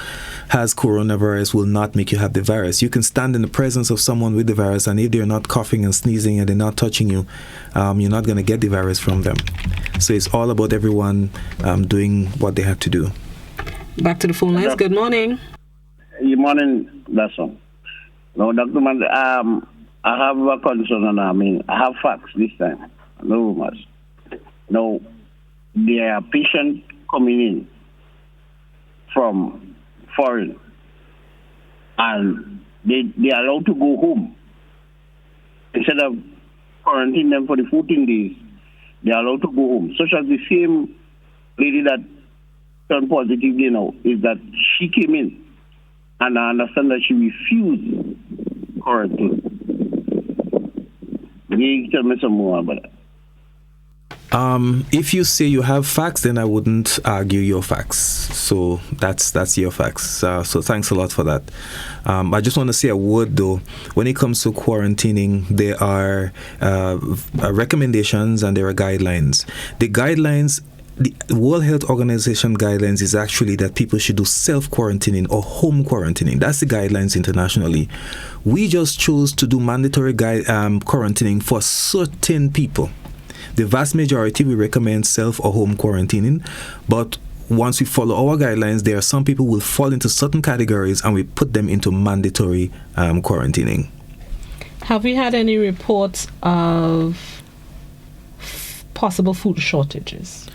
S3: has coronavirus will not make you have the virus. You can stand in the presence of someone with the virus, and if they're not coughing and sneezing and they're not touching you, you're not going to get the virus from them. So it's all about everyone doing what they have to do.
S1: Back to the phone lines. Good morning.
S20: Good morning, Dasson. No, Dr. Man, I have a concern, and I have facts this time, no rumors. Now, there are patients coming in from foreign, and they are allowed to go home. Instead of quarantining them for the 14 days, they are allowed to go home. Such as the same lady that turned positive, is that she came in, and I understand that she refused quarantine. Can you tell me some more about that?
S3: If you say you have facts, then I wouldn't argue your facts. So that's your facts. So thanks a lot for that. I just want to say a word though. When it comes to quarantining, there are recommendations and there are guidelines. The guidelines, the World Health Organization guidelines is actually that people should do self-quarantining or home quarantining. That's the guidelines internationally. We just chose to do mandatory quarantining for certain people. The vast majority, we recommend self or home quarantining, but once we follow our guidelines, there are some people who will fall into certain categories and we put them into mandatory quarantining.
S1: Have we had any reports of possible food shortages?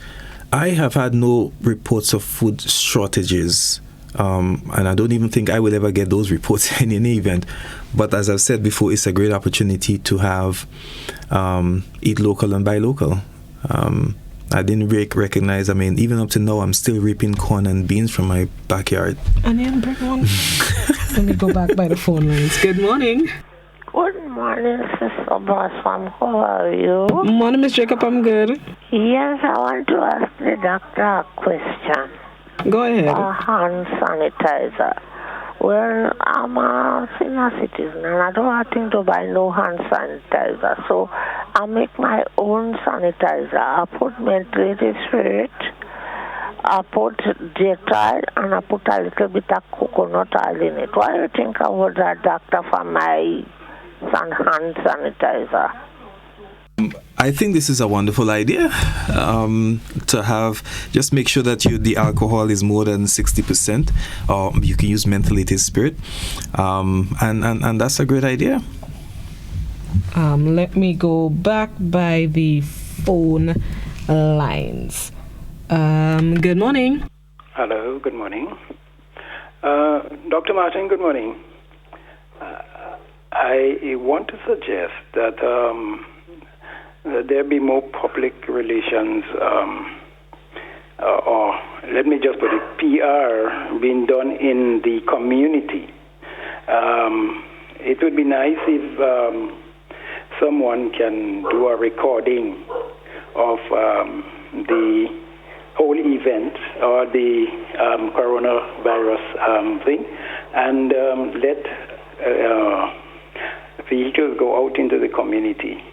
S3: I have had no reports of food shortages, and I don't even think I will ever get those reports in any event. But as I've said before, it's a great opportunity to have eat local and buy local. I didn't recognize, even up to now, I'm still reaping corn and beans from my backyard.
S1: And then bring one. Let me go back by the phone lines. Good morning.
S21: Good morning, Sister Blossom. How are you?
S1: Morning, Miss Jacob. I'm good.
S21: Yes, I want to ask the doctor a question.
S1: Go ahead.
S21: Hand sanitizer. Well, I'm a senior citizen and I don't have to buy no hand sanitizer. So I make my own sanitizer. I put methylated spirit, I put Dettol, and I put a little bit of coconut oil in it. What do you think about that, doctor, for my hand sanitizer?
S3: I think this is a wonderful idea to have. Just make sure that the alcohol is more than 60%, or you can use methylated spirit, and that's a great idea.
S1: Let me go back by the phone lines. Good morning.
S22: Hello, good morning. Dr. Martin, good morning. I want to suggest that there be more public relations, or let me just put it, PR being done in the community. It would be nice if someone can do a recording of the whole event or the coronavirus thing, and let vehicles go out into the community.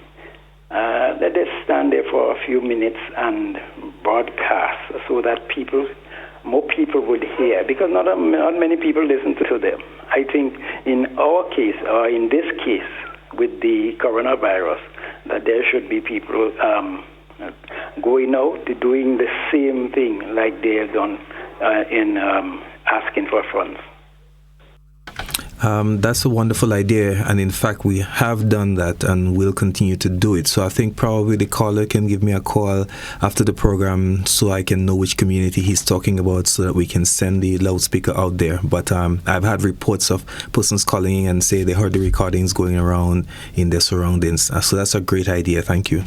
S22: Let us stand there for a few minutes and broadcast so that more people would hear, because not many people listen to them. I think in our case, or in this case, with the coronavirus, that there should be people going out doing the same thing like they have done in asking for funds.
S3: That's a wonderful idea, and in fact we have done that and will continue to do it. So I think probably the caller can give me a call after the program so I can know which community he's talking about, so that we can send the loudspeaker out there. But I've had reports of persons calling in and say they heard the recordings going around in their surroundings. So that's a great idea. Thank you.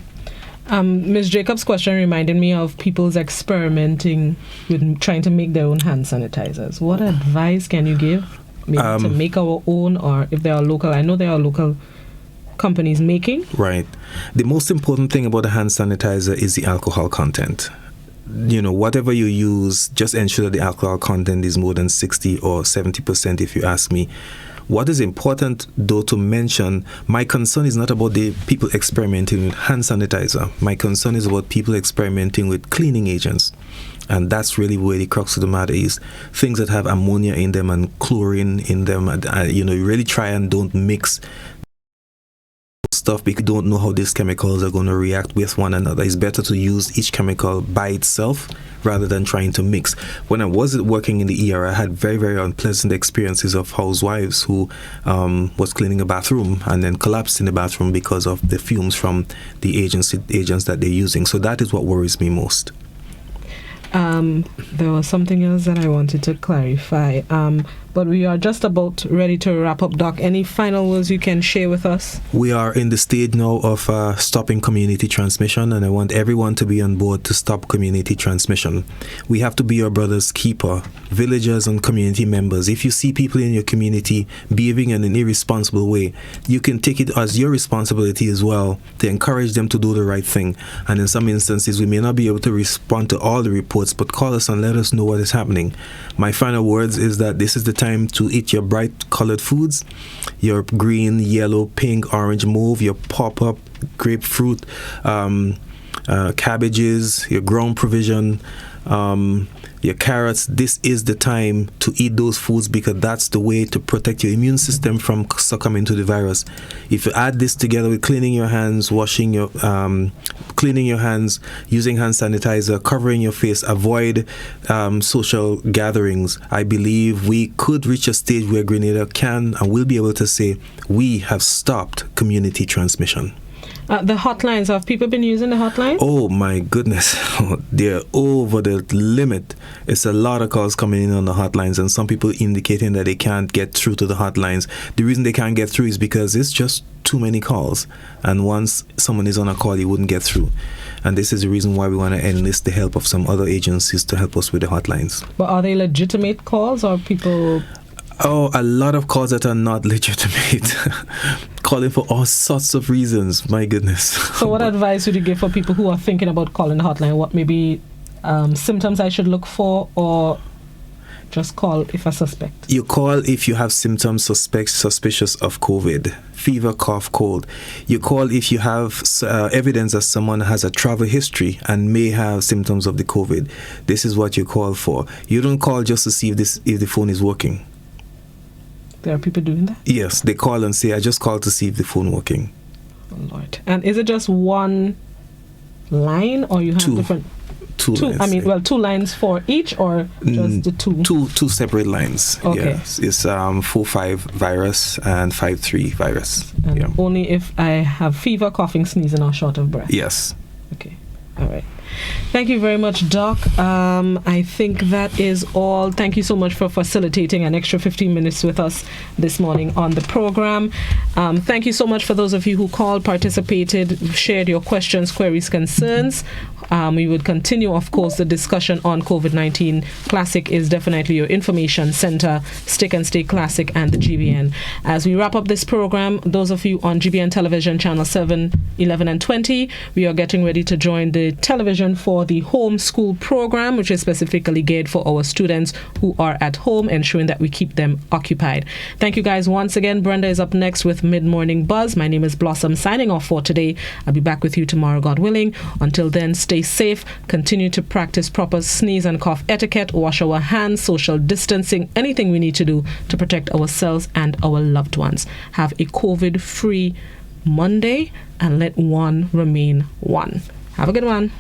S1: Ms. Jacobs' question reminded me of people's experimenting with trying to make their own hand sanitizers. What advice can you give? Maybe to make our own, or if they are local. I know there are local companies making.
S3: Right. The most important thing about a hand sanitizer is the alcohol content. Whatever you use, just ensure that the alcohol content is more than 60 or 70%, if you ask me. What is important, though, to mention, my concern is not about the people experimenting with hand sanitizer. My concern is about people experimenting with cleaning agents. And that's really where the crux of the matter is. Things that have ammonia in them and chlorine in them. You really try and don't mix stuff because you don't know how these chemicals are going to react with one another. It's better to use each chemical by itself rather than trying to mix. When I was working in the ER, I had very, very unpleasant experiences of housewives who was cleaning a bathroom and then collapsed in the bathroom because of the fumes from the agents that they're using. So that is what worries me most.
S1: There was something else that I wanted to clarify. but we are just about ready to wrap up. Doc, any final words you can share with us?
S3: We are in the stage now of stopping community transmission, and I want everyone to be on board to stop community transmission. We have to be your brother's keeper, villagers and community members. If you see people in your community behaving in an irresponsible way, you can take it as your responsibility as well to encourage them to do the right thing. And in some instances, we may not be able to respond to all the reports, but call us and let us know what is happening. My final words is that this is the time to eat your bright colored foods, your green, yellow, pink, orange, mauve, your pop-up, grapefruit, cabbages, your ground provision, your carrots. This is the time to eat those foods because that's the way to protect your immune system from succumbing to the virus. If you add this together with cleaning your hands, cleaning your hands, using hand sanitizer, covering your face, avoid social gatherings, I believe we could reach a stage where Grenada can and will be able to say we have stopped community transmission.
S1: The hotlines, have people been using the hotline?
S3: Oh my goodness, they're over the limit. It's a lot of calls coming in on the hotlines, and some people indicating that they can't get through to the hotlines. The reason they can't get through is because it's just too many calls, and once someone is on a call, you wouldn't get through. And this is the reason why we want to enlist the help of some other agencies to help us with the hotlines.
S1: But are they legitimate calls, or people...
S3: Oh, a lot of calls that are not legitimate. Calling for all sorts of reasons. My goodness.
S1: So what advice would you give for people who are thinking about calling the hotline? What maybe symptoms I should look for, or just call if I suspect?
S3: You call if you have symptoms suspicious of COVID. Fever, cough, cold. You call if you have evidence that someone has a travel history and may have symptoms of the COVID. This is what you call for. You don't call just to see if the phone is working.
S1: There are people doing that?
S3: Yes, they call and say, I just called to see if the phone working.
S1: Oh, Lord. And is it just one line, or you have different...
S3: Two lines.
S1: I mean, 2 lines for each, or just the two?
S3: Two separate lines.
S1: Okay.
S3: Yes. It's 4-5 virus and 5-3 virus.
S1: And only if I have fever, coughing, sneezing, or short of breath?
S3: Yes.
S1: Okay. All right. Thank you very much, Doc. I think that is all. Thank you so much for facilitating an extra 15 minutes with us this morning on the program. Thank you so much for those of you who called, participated, shared your questions, queries, concerns. We would continue, of course, the discussion on COVID-19. Classic is definitely your information center, Stick and Stay Classic, and the GBN. As we wrap up this program, those of you on GBN Television, Channel 7, 11, and 20, we are getting ready to join the television for the homeschool program, which is specifically geared for our students who are at home, ensuring that we keep them occupied. Thank you guys once again. Brenda is up next with Mid-Morning Buzz. My name is Blossom, signing off for today. I'll be back with you tomorrow, God willing. Until then, stay safe, continue to practice proper sneeze and cough etiquette, wash our hands, social distancing, anything we need to do to protect ourselves and our loved ones. Have a COVID-free Monday, and let one remain one. Have a good one.